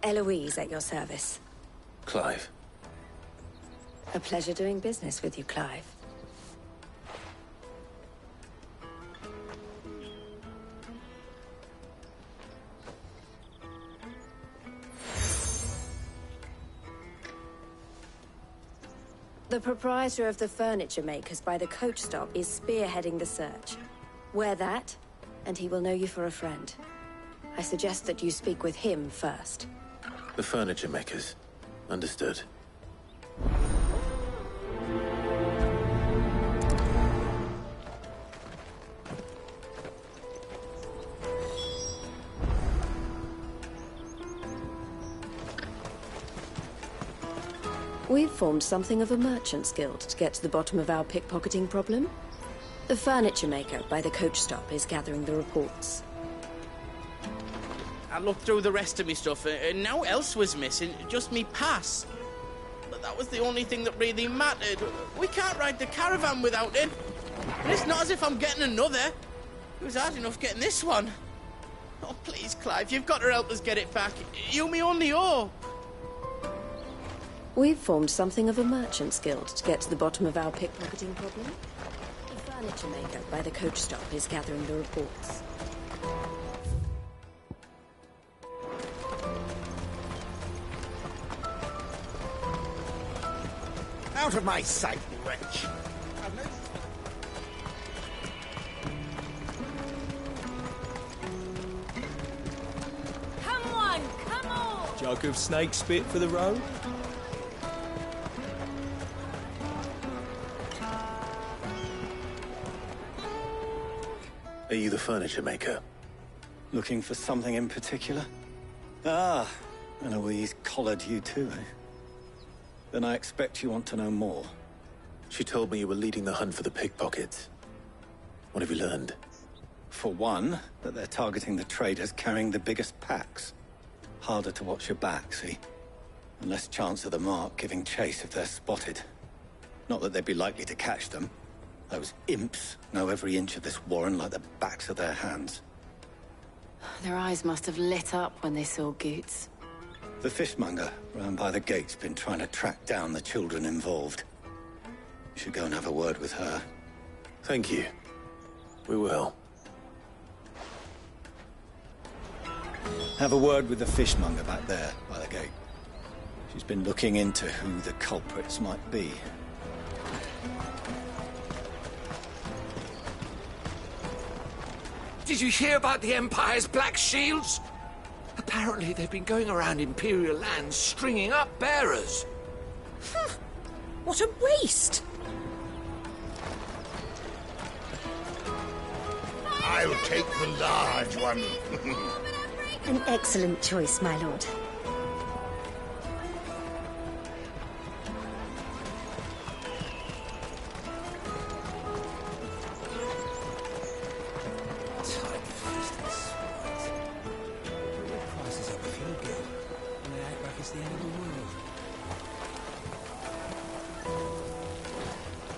Eloise at your service. Clive. A pleasure doing business with you, Clive. The proprietor of the furniture makers by the coach stop is spearheading the search. Wear that, and he will know you for a friend. I suggest that you speak with him first. The furniture makers. Understood. We've formed something of a merchant's guild to get to the bottom of our pickpocketing problem. The furniture maker by the coach stop is gathering the reports. I looked through the rest of me stuff, and now else was missing, just me pass. But that was the only thing that really mattered. We can't ride the caravan without it. And it's not as if I'm getting another. It was hard enough getting this one. Oh, please, Clive, you've got to help us get it back. You me only hope. We've formed something of a merchant's guild to get to the bottom of our pickpocketing problem. The furniture maker by the coach stop is gathering the reports. Out of my sight, wretch! Come on, come on! Jug of snake spit for the road? Are you the furniture maker? Looking for something in particular? Ah, Eloise collared you too, eh? Then I expect you want to know more. She told me you were leading the hunt for the pickpockets. What have you learned? For one, that they're targeting the traders carrying the biggest packs. Harder to watch your back, see? And less chance of the mark giving chase if they're spotted. Not that they'd be likely to catch them. Those imps know every inch of this warren like the backs of their hands. Their eyes must have lit up when they saw Goots. The fishmonger round by the gate's been trying to track down the children involved. You should go and have a word with her. Thank you. We will. Have a word with the fishmonger back there by the gate. She's been looking into who the culprits might be. Did you hear about the Empire's Black Shields? Apparently they've been going around Imperial lands stringing up bearers. What a waste! I'll take the large one. An excellent choice, my lord. it's the end of the world.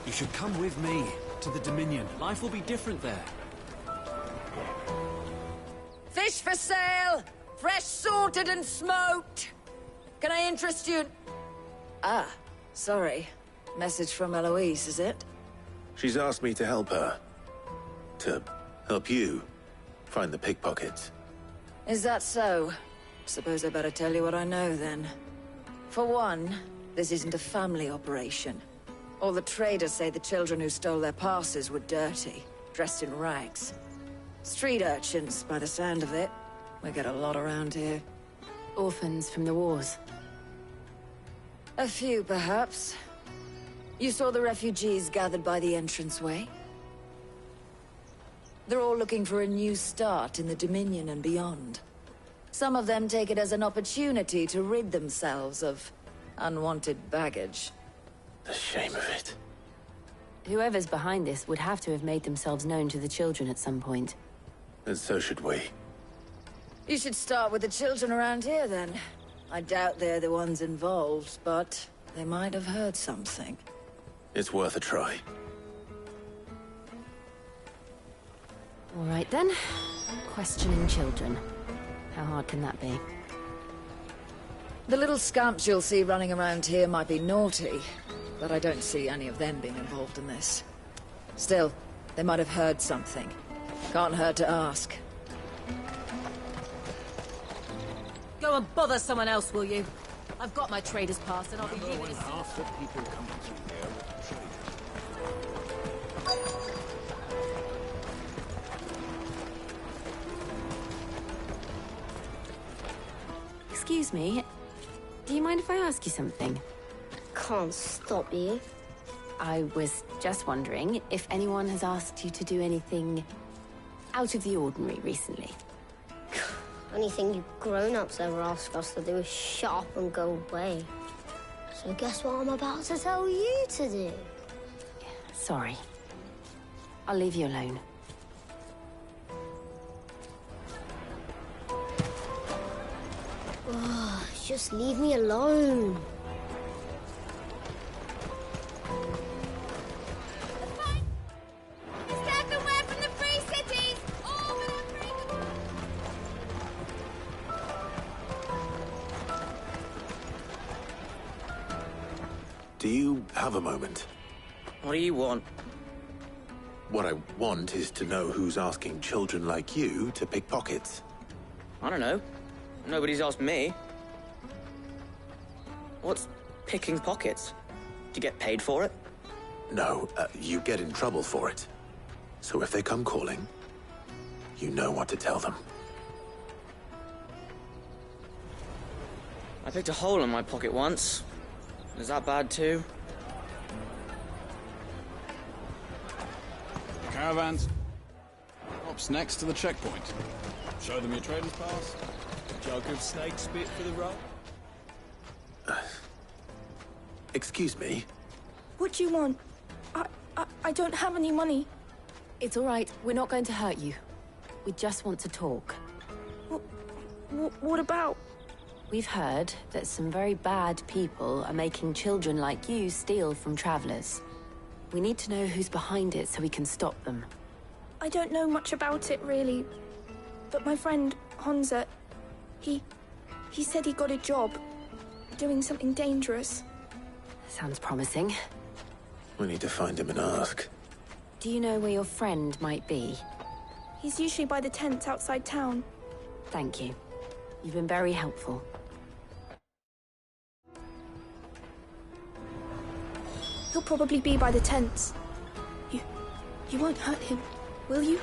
You should come with me to the Dominion. Life will be different there. Fish for sale! Fresh sorted and smoked! Can I interest you? Ah, sorry. Message from Eloise, is it? She's asked me to help her. To help you find the pickpockets. Is that so? Suppose I better tell you what I know, then. For one, this isn't a family operation. All the traders say the children who stole their passes were dirty, dressed in rags. Street urchins, by the sound of it. We get a lot around here. Orphans from the wars. A few, perhaps. You saw the refugees gathered by the entranceway? They're all looking for a new start in the Dominion and beyond. Some of them take it as an opportunity to rid themselves of unwanted baggage. The shame of it. Whoever's behind this would have to have made themselves known to the children at some point. And so should we. You should start with the children around here, then. I doubt they're the ones involved, but they might have heard something. It's worth a try. All right, then. Questioning children. How hard can that be? The little scamps you'll see running around here might be naughty, but I don't see any of them being involved in this. Still, they might have heard something. Can't hurt to ask. Go and bother someone else, will you? I've got my trader's pass and I'll be leaving as soon Half the people coming through here are traders. Excuse me. Do you mind if I ask you something? Can't stop you. I was just wondering if anyone has asked you to do anything out of the ordinary recently. Anything you grown-ups ever ask us to do is shut up and go away. So guess what I'm about to tell you to do? Sorry. I'll leave you alone. Oh, just leave me alone. Do you have a moment? What do you want? What I want is to know who's asking children like you to pick pockets. I don't know. Nobody's asked me. What's picking pockets? Do you get paid for it? No, you get in trouble for it. So if they come calling, you know what to tell them. I picked a hole in my pocket once. Is that bad too? Caravans. Ops next to the checkpoint. Show them your trader's pass. A jug of snake spit for the road. Excuse me? What do you want? I don't have any money. It's all right. We're not going to hurt you. We just want to talk. What about? We've heard that some very bad people are making children like you steal from travelers. We need to know who's behind it so we can stop them. I don't know much about it, really. But my friend, Honza, he said he got a job doing something dangerous. Sounds promising. We need to find him and ask. Do you know where your friend might be? He's usually by the tents outside town. Thank you. You've been very helpful. He'll probably be by the tents. You won't hurt him, will you?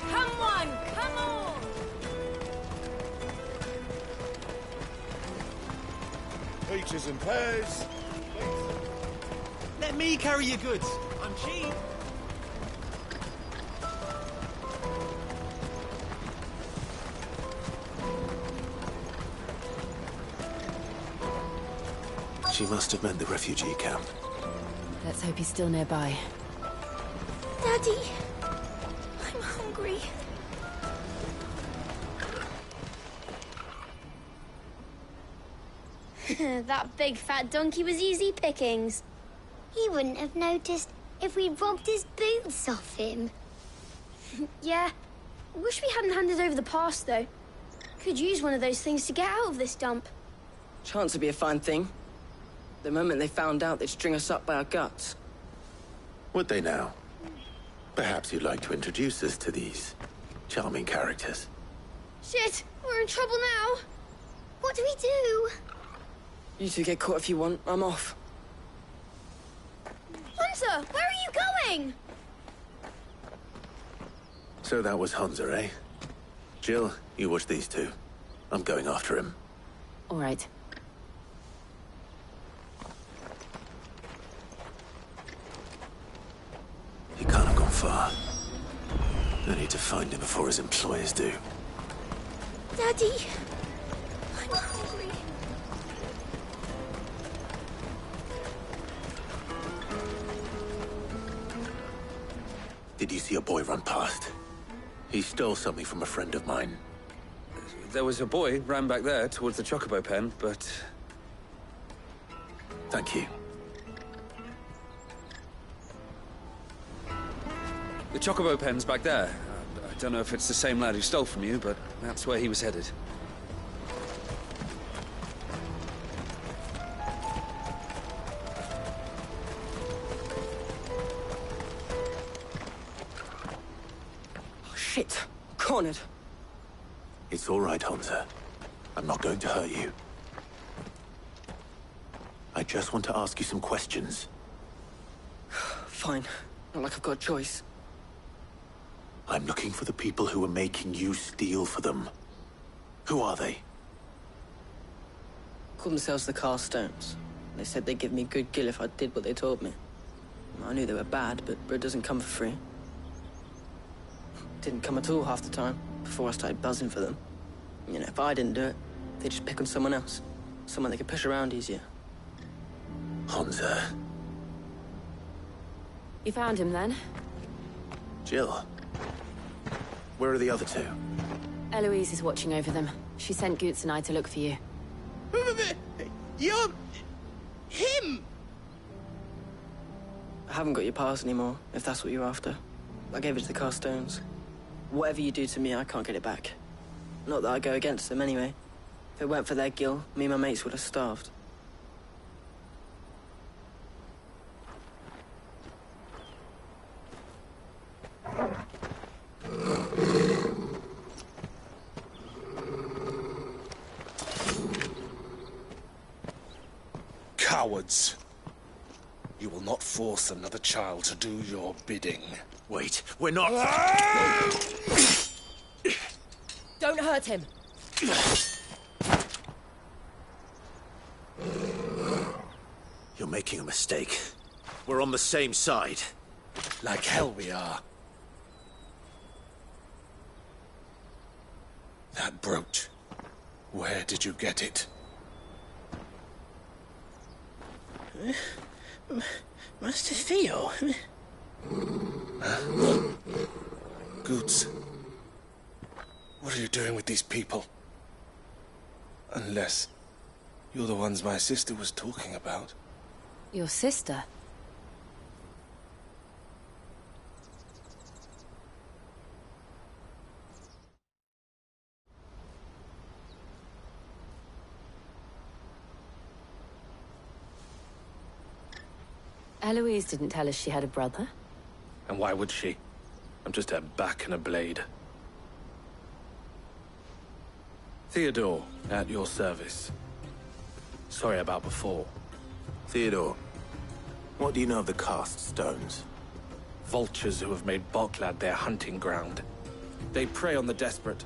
Come on, come on! Peaches and pears. Let me carry your goods. I'm cheap. She must have meant the refugee camp. Let's hope he's still nearby. Daddy, I'm hungry. That big fat donkey was easy pickings. He wouldn't have noticed if we'd robbed his boots off him. Yeah. Wish we hadn't handed over the pass, though. Could use one of those things to get out of this dump. Chance would be a fine thing. The moment they found out, they'd string us up by our guts. Would they now? Perhaps you'd like to introduce us to these charming characters. Shit, we're in trouble now. What do we do? You two get caught if you want. I'm off. Hunter, where are you going? So that was Hunter, eh? Jill, you watch these two. I'm going after him. All right. He can't have gone far. I need to find him before his employers do. Daddy, I'm hungry. Did you see a boy run past? He stole something from a friend of mine. There was a boy ran back there towards the Chocobo pen, but... Thank you. The Chocobo pen's back there. I don't know if it's the same lad who stole from you, but that's where he was headed. Oh, shit. Cornered. It's all right, Hunter. I'm not going to hurt you. I just want to ask you some questions. Fine. Not like I've got a choice. I'm looking for the people who are making you steal for them. Who are they? Called themselves the Carstones. They said they'd give me good gill if I did what they told me. I knew they were bad, but bread doesn't come for free. Didn't come at all half the time, before I started buzzing for them. You know, if I didn't do it, they'd just pick on someone else. Someone they could push around easier. Hunter. You found him, then? Jill. Where are the other two? Eloise is watching over them. She sent Goots and I to look for you. You're... him! I haven't got your pass anymore, if that's what you're after. I gave it to the Carstones. Whatever you do to me, I can't get it back. Not that I go against them, anyway. If it weren't for their gill, me and my mates would have starved. Cowards. You will not force another child to do your bidding. Wait, we're not... Don't hurt him. You're making a mistake. We're on the same side. Like hell we are. That brooch. Where did you get it? Master Theo. Goots. What are you doing with these people? Unless you're the ones my sister was talking about. Your sister? Eloise didn't tell us she had a brother. And why would she? I'm just her back and a blade. Theodore, at your service. Sorry about before. Theodore, what do you know of the Cast Stones? Vultures who have made Boklad their hunting ground. They prey on the desperate,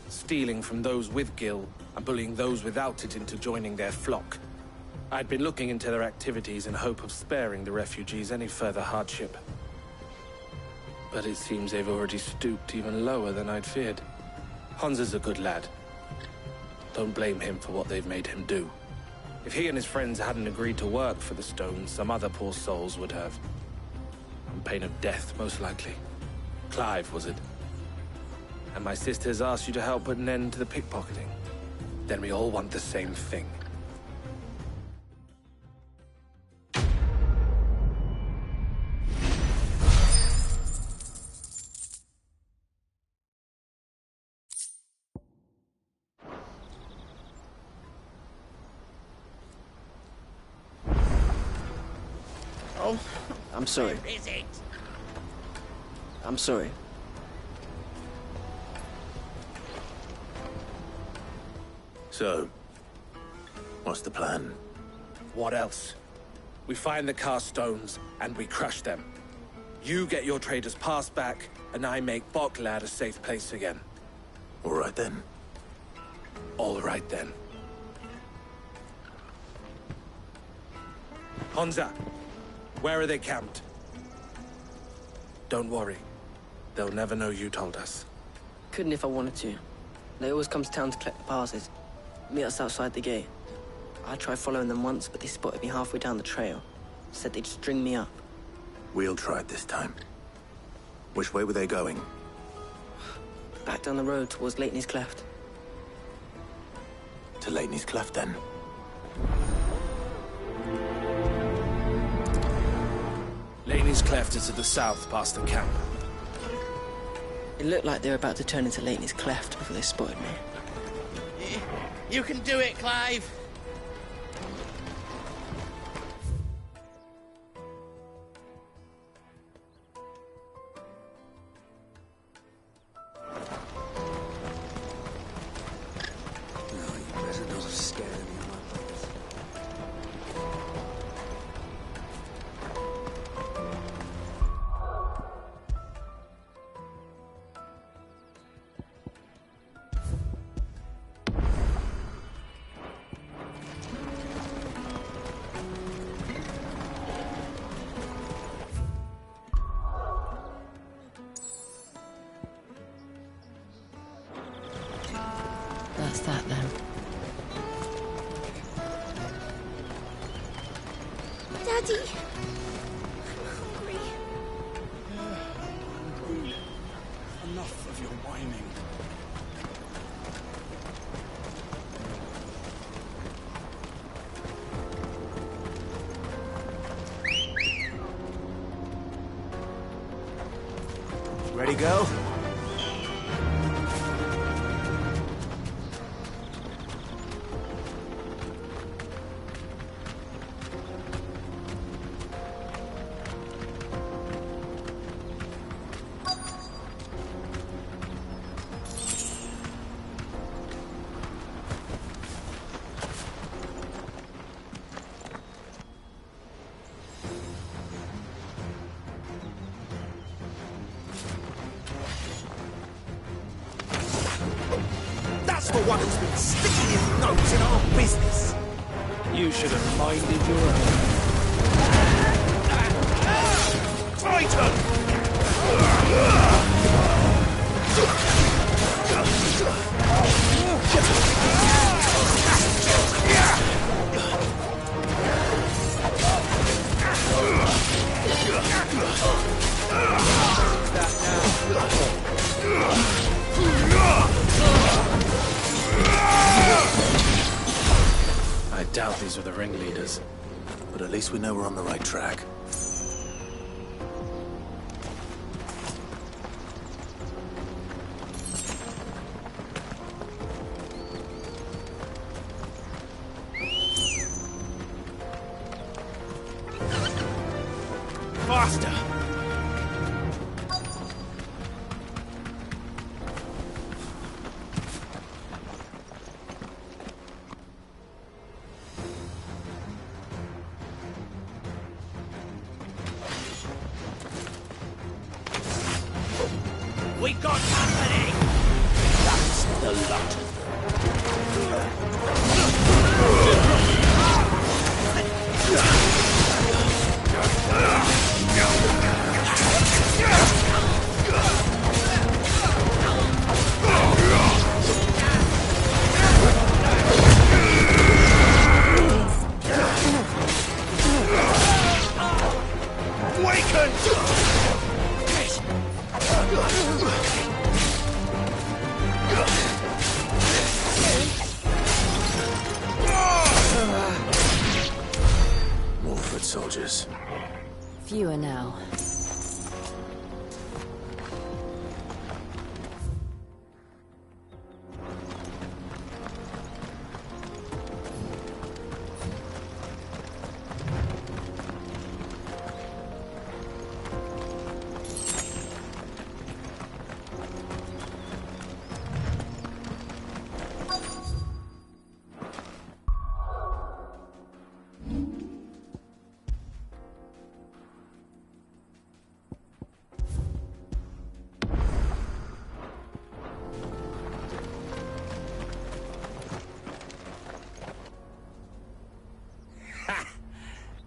stealing from those with gill and bullying those without it into joining their flock. I'd been looking into their activities in hope of sparing the refugees any further hardship. But it seems they've already stooped even lower than I'd feared. Hans is a good lad. Don't blame him for what they've made him do. If he and his friends hadn't agreed to work for the stones, some other poor souls would have. On pain of death, most likely. Clive, was it? And my sisters asked you to help put an end to the pickpocketing. Then we all want the same thing. Oh, I'm sorry. Where is it? I'm sorry. So, what's the plan? What else? We find the cast stones, and we crush them. You get your trader's pass back, and I make Boklad a safe place again. All right then. All right then. Honza, where are they camped? Don't worry. They'll never know you told us. Couldn't if I wanted to. They always come to town to collect the passes. Meet us outside the gate. I tried following them once, but they spotted me halfway down the trail. Said they'd string me up. We'll try it this time. Which way were they going? Back down the road towards Leighton's Cleft. To Leighton's Cleft, then. Leighton's Cleft is to the south, past the camp. It looked like they were about to turn into Leighton's Cleft before they spotted me. You can do it, Clive. That's that then. Daddy! I'm hungry. Enough of your whining. Ready, go? That's the one who's been sticking his nose in our business. You should have minded your own. Triton! I doubt these were the ringleaders, but at least we know we're on the right track. Faster! We got company! That's the lot of soldiers? Fewer now.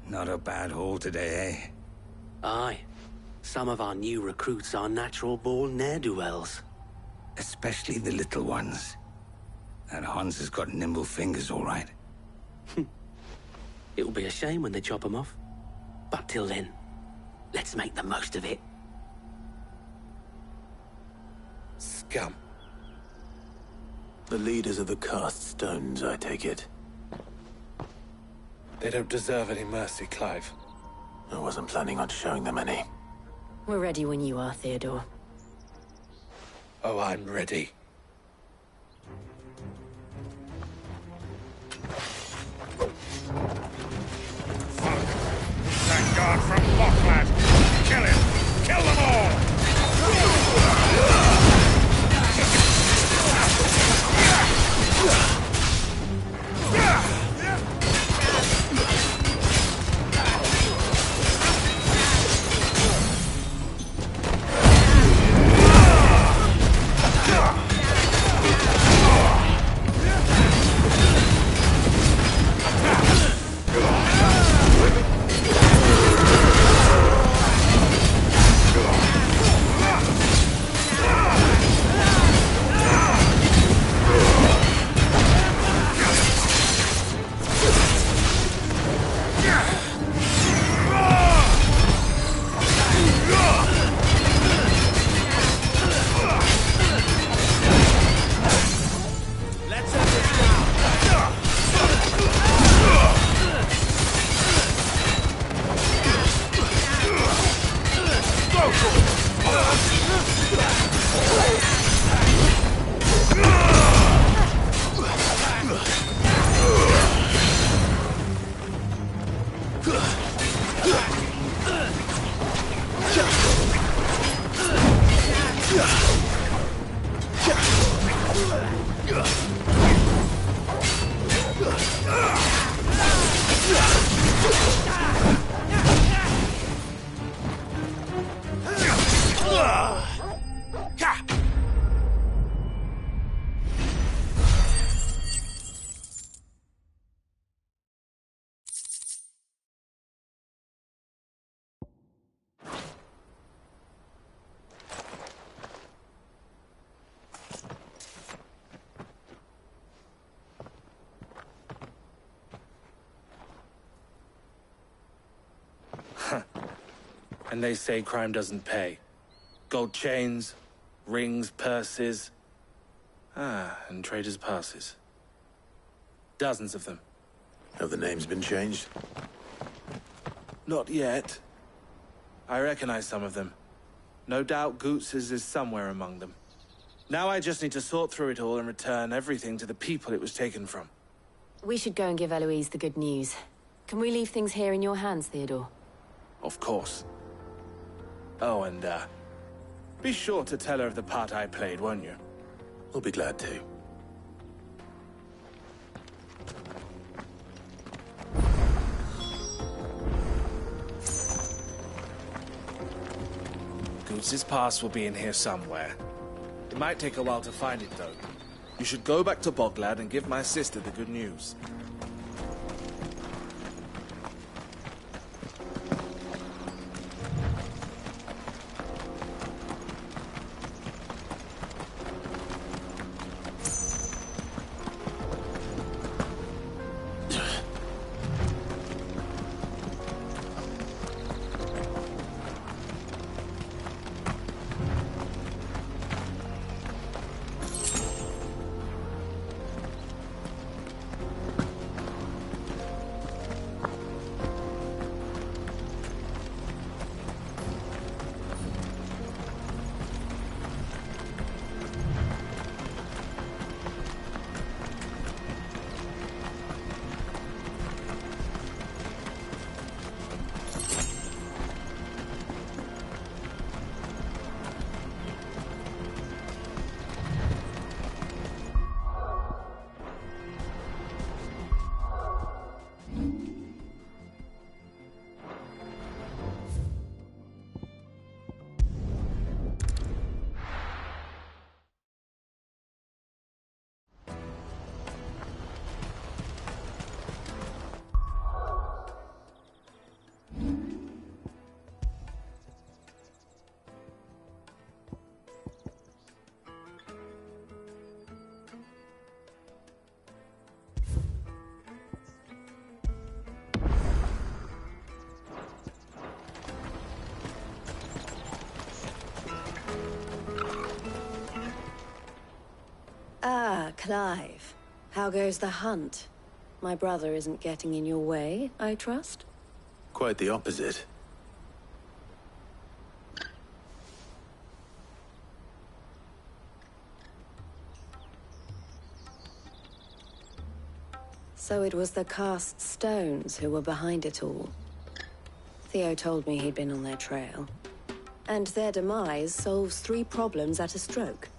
Not a bad haul today, eh? Aye. Some of our new recruits are natural-born ne'er-do-wells. Especially the little ones. That Hans has got nimble fingers, all right. It'll be a shame when they chop them off. But till then, let's make the most of it. Scum. The leaders of the cast stones, I take it. They don't deserve any mercy, Clive. I wasn't planning on showing them any. We're ready when you are, Theodore. Oh, I'm ready. That guard from Bocklad! Kill him! Kill them all! And they say crime doesn't pay. Gold chains, rings, purses. And traders' passes. Dozens of them. Have the names been changed? Not yet. I recognize some of them. No doubt Goots's is somewhere among them. Now I just need to sort through it all and return everything to the people it was taken from. We should go and give Eloise the good news. Can we leave things here in your hands, Theodore? Of course. Oh, and, be sure to tell her of the part I played, won't you? We'll be glad to. Goots's pass will be in here somewhere. It might take a while to find it, though. You should go back to Bocklad and give my sister the good news. Clive. How goes the hunt? My brother isn't getting in your way, I trust? Quite the opposite. So it was the cast stones who were behind it all. Theo told me he'd been on their trail. And their demise solves 3 problems at a stroke.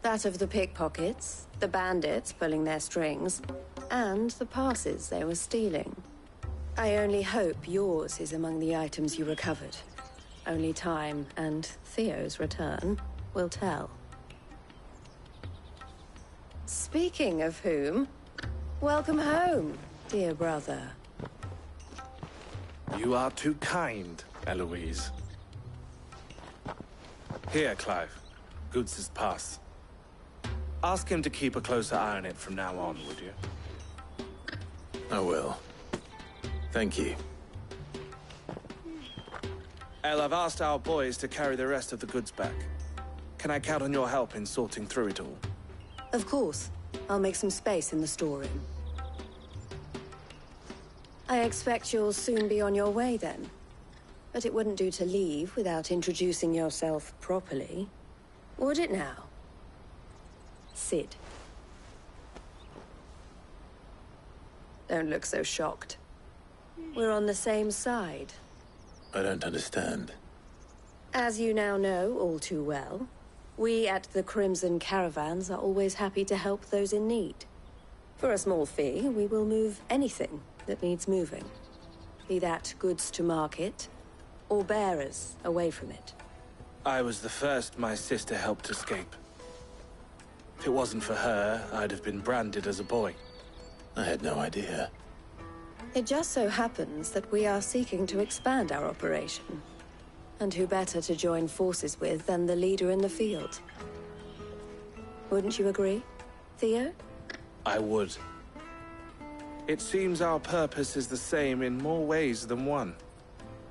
That of the pickpockets, the bandits pulling their strings, and the passes they were stealing. I only hope yours is among the items you recovered. Only time and Theo's return will tell. Speaking of whom, welcome home, dear brother. You are too kind, Eloise. Here, Clive. Goots' pass. Ask him to keep a closer eye on it from now on, would you? I will. Thank you. El, I've asked our boys to carry the rest of the goods back. Can I count on your help in sorting through it all? Of course. I'll make some space in the storeroom. I expect you'll soon be on your way then. But it wouldn't do to leave without introducing yourself properly. Would it now? Sid. Don't look so shocked. We're on the same side. I don't understand. As you now know all too well, we at the Crimson Caravans are always happy to help those in need. For a small fee, we will move anything that needs moving. Be that goods to market, or bearers away from it. I was the first my sister helped escape. If it wasn't for her, I'd have been branded as a boy. I had no idea. It just so happens that we are seeking to expand our operation. And who better to join forces with than the leader in the field? Wouldn't you agree, Theo? I would. It seems our purpose is the same in more ways than one.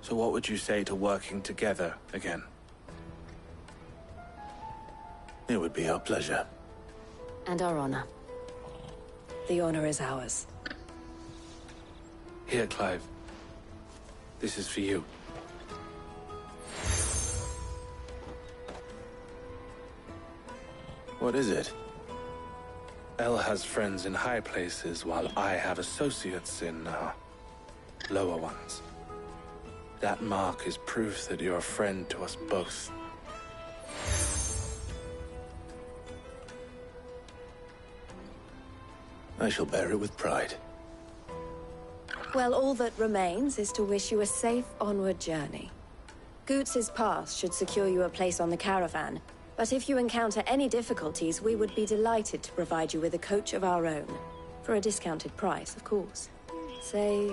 So what would you say to working together again? It would be our pleasure. And our honor. The honor is ours. Here, Clive. This is for you. What is it? El has friends in high places, while I have associates in, lower ones. That mark is proof that you're a friend to us both. I shall bear it with pride. Well, all that remains is to wish you a safe onward journey. Goots' pass should secure you a place on the caravan, but if you encounter any difficulties, we would be delighted to provide you with a coach of our own. For a discounted price, of course. Say,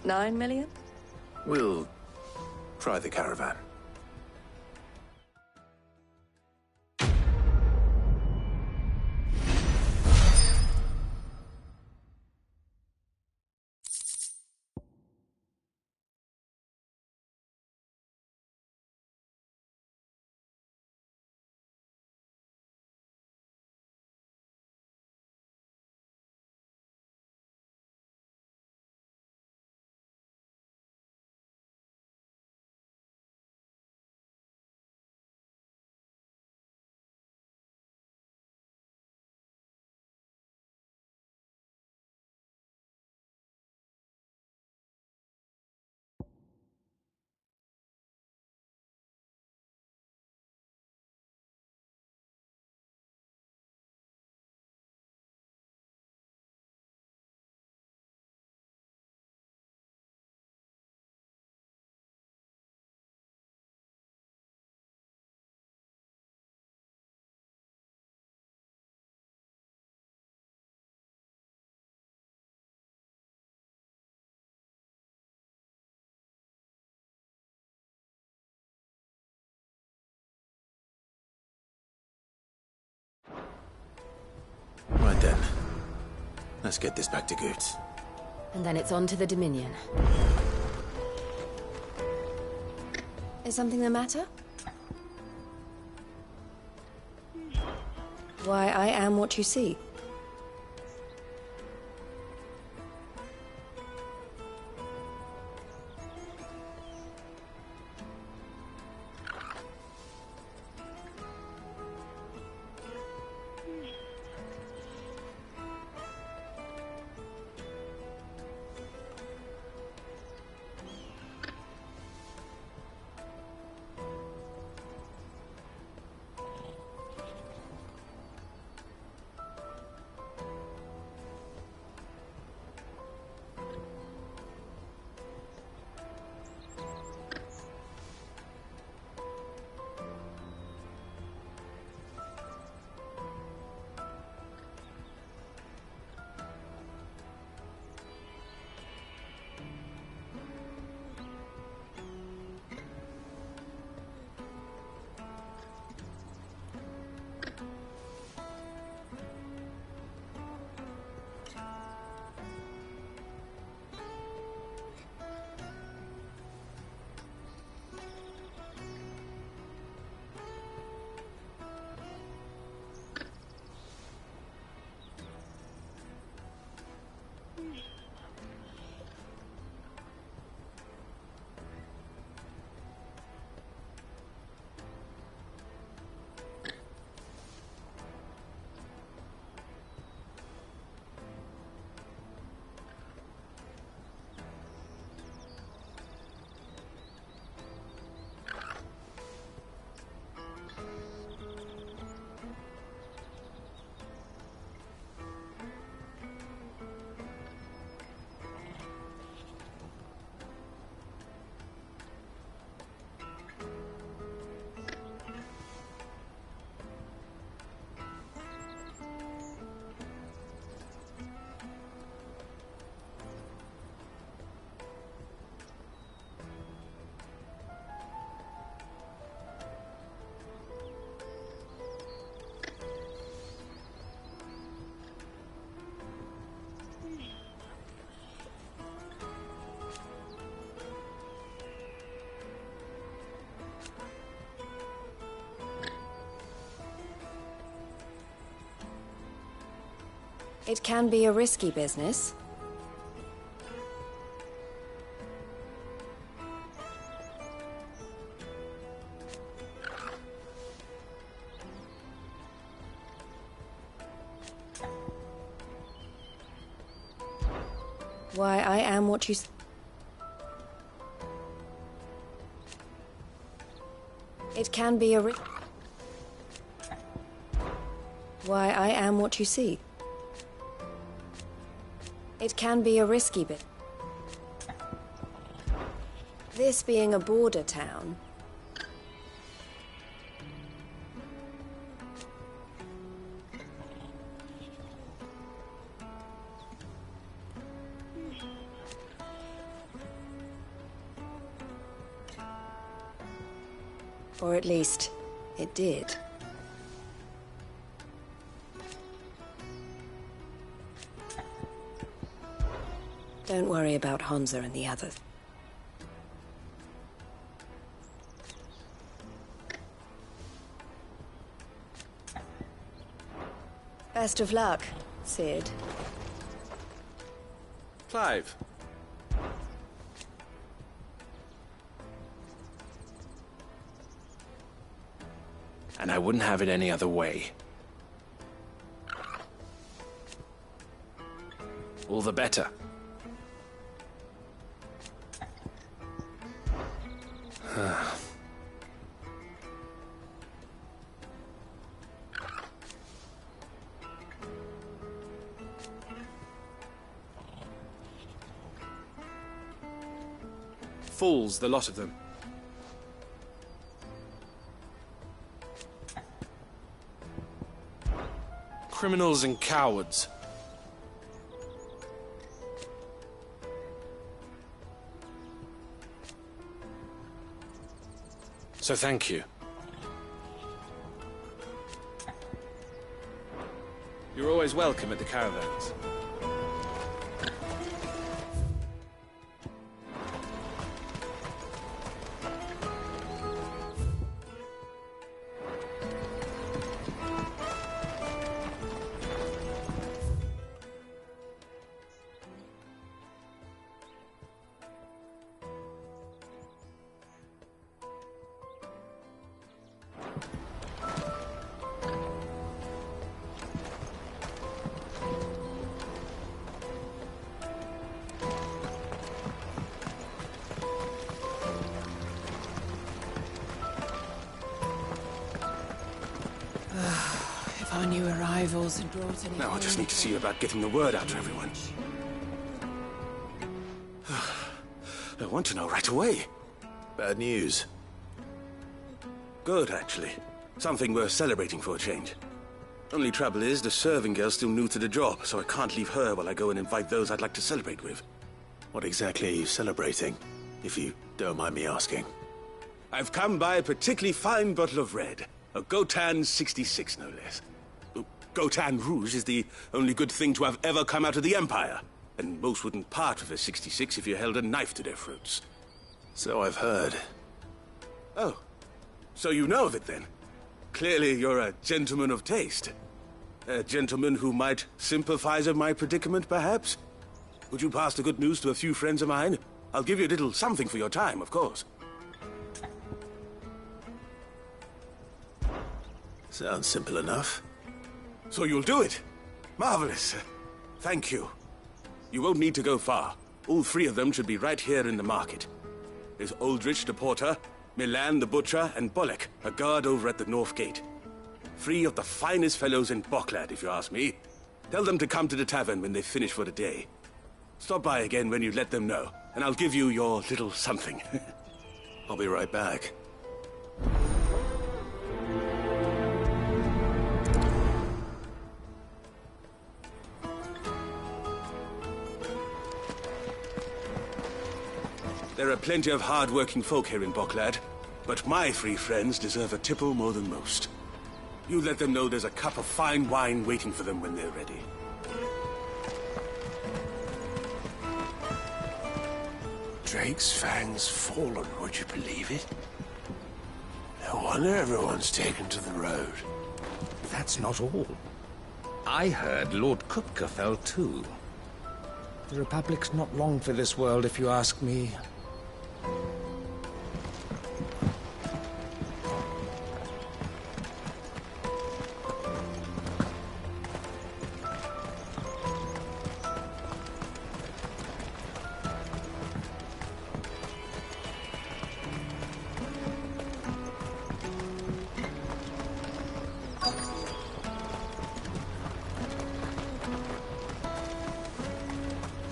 9 million? We'll try the caravan. Right then. Let's get this back to Goots. And then it's on to the Dominion. Is something the matter? Why, I am what you see. It can be a risky business. Why, I am what you... It can be a Why, I am what you see. It can be a risky bit. This being a border town... Or at least, it did. Don't worry about Hansa and the others. Best of luck, Sid. Clive. And I wouldn't have it any other way. All the better. Fools, the lot of them. Criminals and cowards. So thank you. You're always welcome at the caravans. If our new arrivals had brought any... Now I just need to see about getting the word out to everyone. I want to know right away. Bad news. Good, actually. Something worth celebrating for a change. Only trouble is, the serving girl's still new to the job, so I can't leave her while I go and invite those I'd like to celebrate with. What exactly are you celebrating, if you don't mind me asking? I've come by a particularly fine bottle of red. A Gotan 66, no less. Gotan Rouge is the only good thing to have ever come out of the Empire. And most wouldn't part with a 66 if you held a knife to their throats. So I've heard. Oh, so you know of it then? Clearly you're a gentleman of taste. A gentleman who might sympathize with my predicament, perhaps? Would you pass the good news to a few friends of mine? I'll give you a little something for your time, of course. Sounds simple enough. So you'll do it? Marvelous. Thank you. You won't need to go far. All three of them should be right here in the market. There's Aldrich the porter, Milan the butcher, and Bolek, a guard over at the north gate. Three of the finest fellows in Boklad, if you ask me. Tell them to come to the tavern when they finish for the day. Stop by again when you let them know, and I'll give you your little something. I'll be right back. There are plenty of hard-working folk here in Boklad, but my three friends deserve a tipple more than most. You let them know there's a cup of fine wine waiting for them when they're ready. Drake's Fang's fallen, would you believe it? No wonder everyone's taken to the road. That's not all. I heard Lord Kupka fell too. The Republic's not long for this world, if you ask me.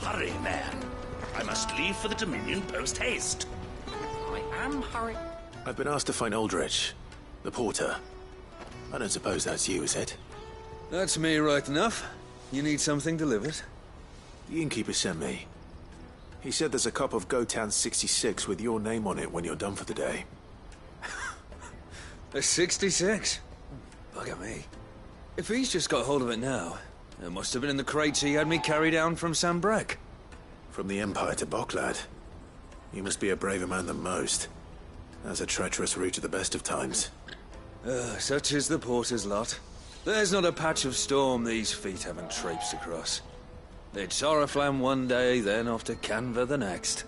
Hurry, man. I must leave for the Dominion post-haste. I am hurrying. I've been asked to find Aldrich, the porter. I don't suppose that's you, is it? That's me, right enough. You need something delivered? The innkeeper sent me. He said there's a cup of Gotan 66 with your name on it when you're done for the day. A 66? Bugger me. If he's just got hold of it now, it must have been in the crates he had me carry down from Sambrek. From the Empire to Boklad. You must be a braver man than most. That's a treacherous route at the best of times. Such is the porter's lot. There's not a patch of storm these feet haven't traipsed across. It's Oriflamme one day, then off to Canva the next.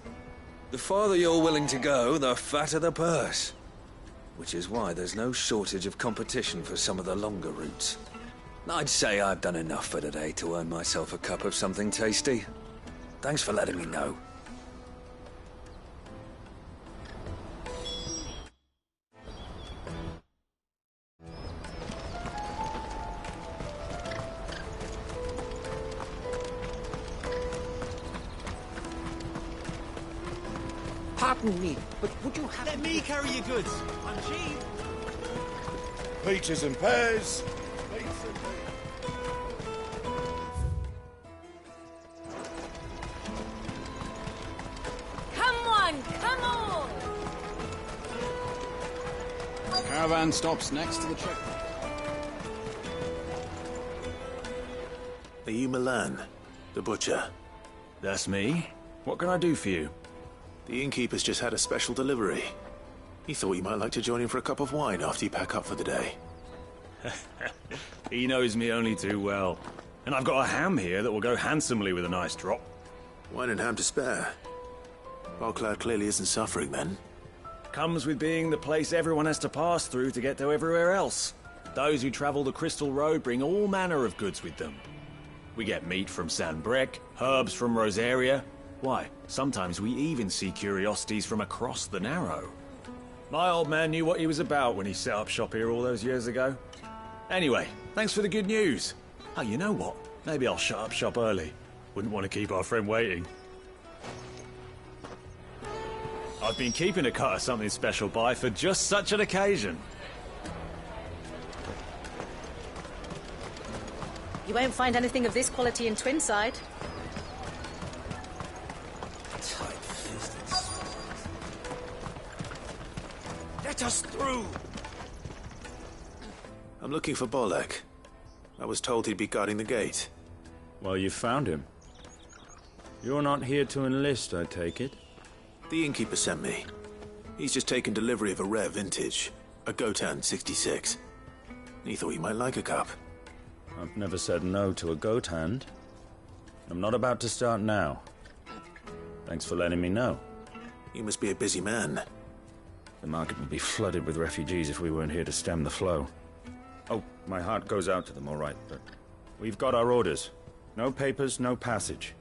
The farther you're willing to go, the fatter the purse. Which is why there's no shortage of competition for some of the longer routes. I'd say I've done enough for today to earn myself a cup of something tasty. Thanks for letting me know. Pardon me, but would you have... Let me carry your goods. I'm cheap. Peaches and pears. Come on, come on! The caravan stops next to the checkpoint. Are you Milan, the butcher? That's me. What can I do for you? The innkeeper's just had a special delivery. He thought you might like to join him for a cup of wine after you pack up for the day. He knows me only too well. And I've got a ham here that will go handsomely with a nice drop. Wine and ham to spare. Boklad clearly isn't suffering, then. Comes with being the place everyone has to pass through to get to everywhere else. Those who travel the Crystal Road bring all manner of goods with them. We get meat from Sanbrek, herbs from Rosaria. Why, sometimes we even see curiosities from across the Narrow. My old man knew what he was about when he set up shop here all those years ago. Anyway, thanks for the good news. Oh, you know what? Maybe I'll shut up shop early. Wouldn't want to keep our friend waiting. I've been keeping a cut of something special by for just such an occasion. You won't find anything of this quality in Twinside. Let us through! I'm looking for Bolek. I was told he'd be guarding the gate. Well, you found him. You're not here to enlist, I take it? The innkeeper sent me. He's just taken delivery of a rare vintage, a Gotan 66. He thought you might like a cup. I've never said no to a goat hand. I'm not about to start now. Thanks for letting me know. You must be a busy man. The market would be flooded with refugees if we weren't here to stem the flow. Oh, my heart goes out to them, all right, but we've got our orders. No papers, no passage.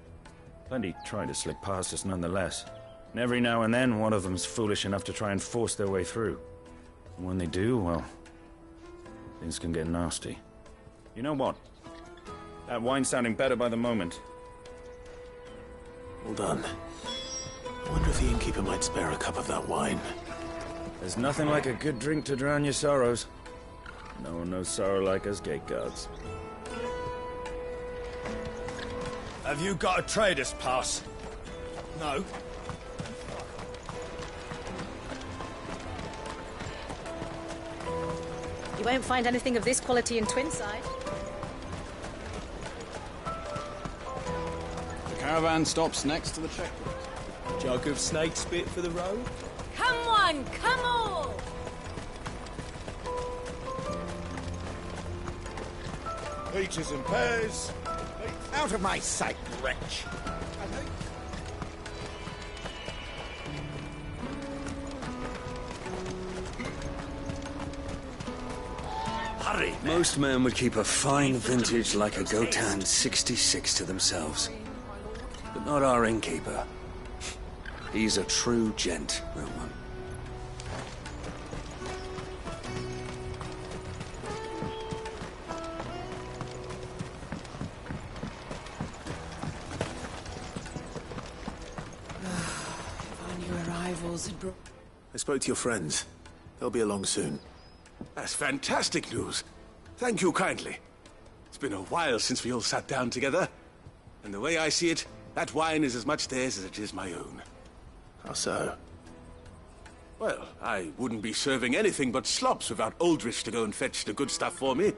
Plenty try to slip past us nonetheless. And every now and then, one of them's foolish enough to try and force their way through. And when they do, well, things can get nasty. You know what? That wine's sounding better by the moment. Well done. I wonder if the innkeeper might spare a cup of that wine. There's nothing like a good drink to drown your sorrows. No one knows sorrow like us gate guards. Have you got a trader's pass? No. You won't find anything of this quality in Twinside. The caravan stops next to the checkpoint. Jug of snake spit for the road? Come on, come on! Peaches and pears. Out of my sight, wretch. Hurry! Most men would keep a fine vintage like a Gotan 66 to themselves. But not our innkeeper. He's a true gent, that one. I spoke to your friends. They'll be along soon. That's fantastic news. Thank you kindly. It's been a while since we all sat down together. And the way I see it, that wine is as much theirs as it is my own. How so? Well, I wouldn't be serving anything but slops without Aldrich to go and fetch the good stuff for me.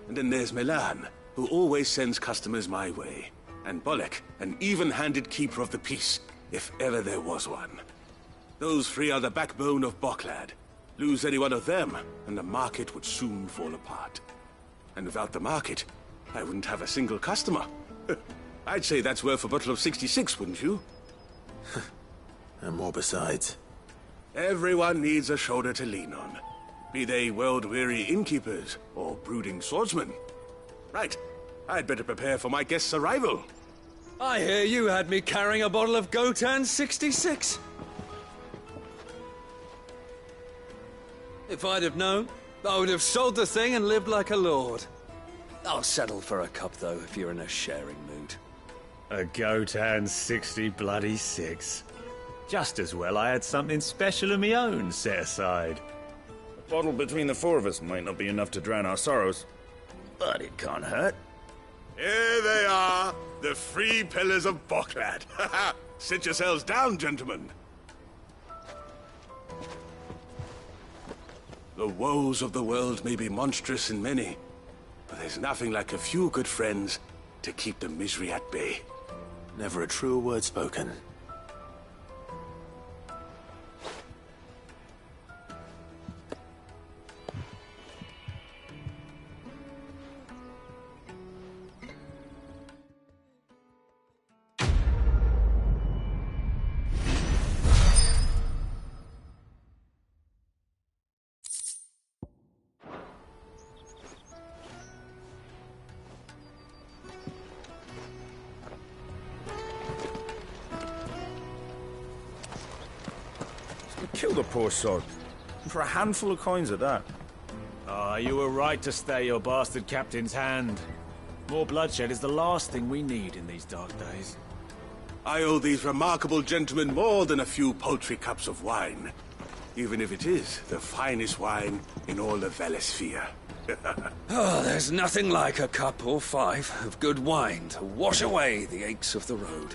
And then there's Milan, who always sends customers my way. And Bolek, an even-handed keeper of the peace, if ever there was one. Those three are the backbone of Boklad. Lose any one of them, and the market would soon fall apart. And without the market, I wouldn't have a single customer. I'd say that's worth a bottle of 66, wouldn't you? And more besides. Everyone needs a shoulder to lean on. Be they world-weary innkeepers or brooding swordsmen. Right, I'd better prepare for my guest's arrival. I hear you had me carrying a bottle of Gotan 66. If I'd have known, I would have sold the thing and lived like a lord. I'll settle for a cup, though, if you're in a sharing mood. A Gotan 66. Just as well I had something special of my own set aside. A bottle between the four of us might not be enough to drown our sorrows, but it can't hurt. Here they are, the three pillars of Boklad. Sit yourselves down, gentlemen. The woes of the world may be monstrous in many, but there's nothing like a few good friends to keep the misery at bay. Never a truer word spoken. Kill the poor sod. And for a handful of coins at that. Ah, you were right to stay your bastard captain's hand. More bloodshed is the last thing we need in these dark days. I owe these remarkable gentlemen more than a few paltry cups of wine. Even if it is the finest wine in all the Velasphere. Oh, there's nothing like a cup or five of good wine to wash away the aches of the road.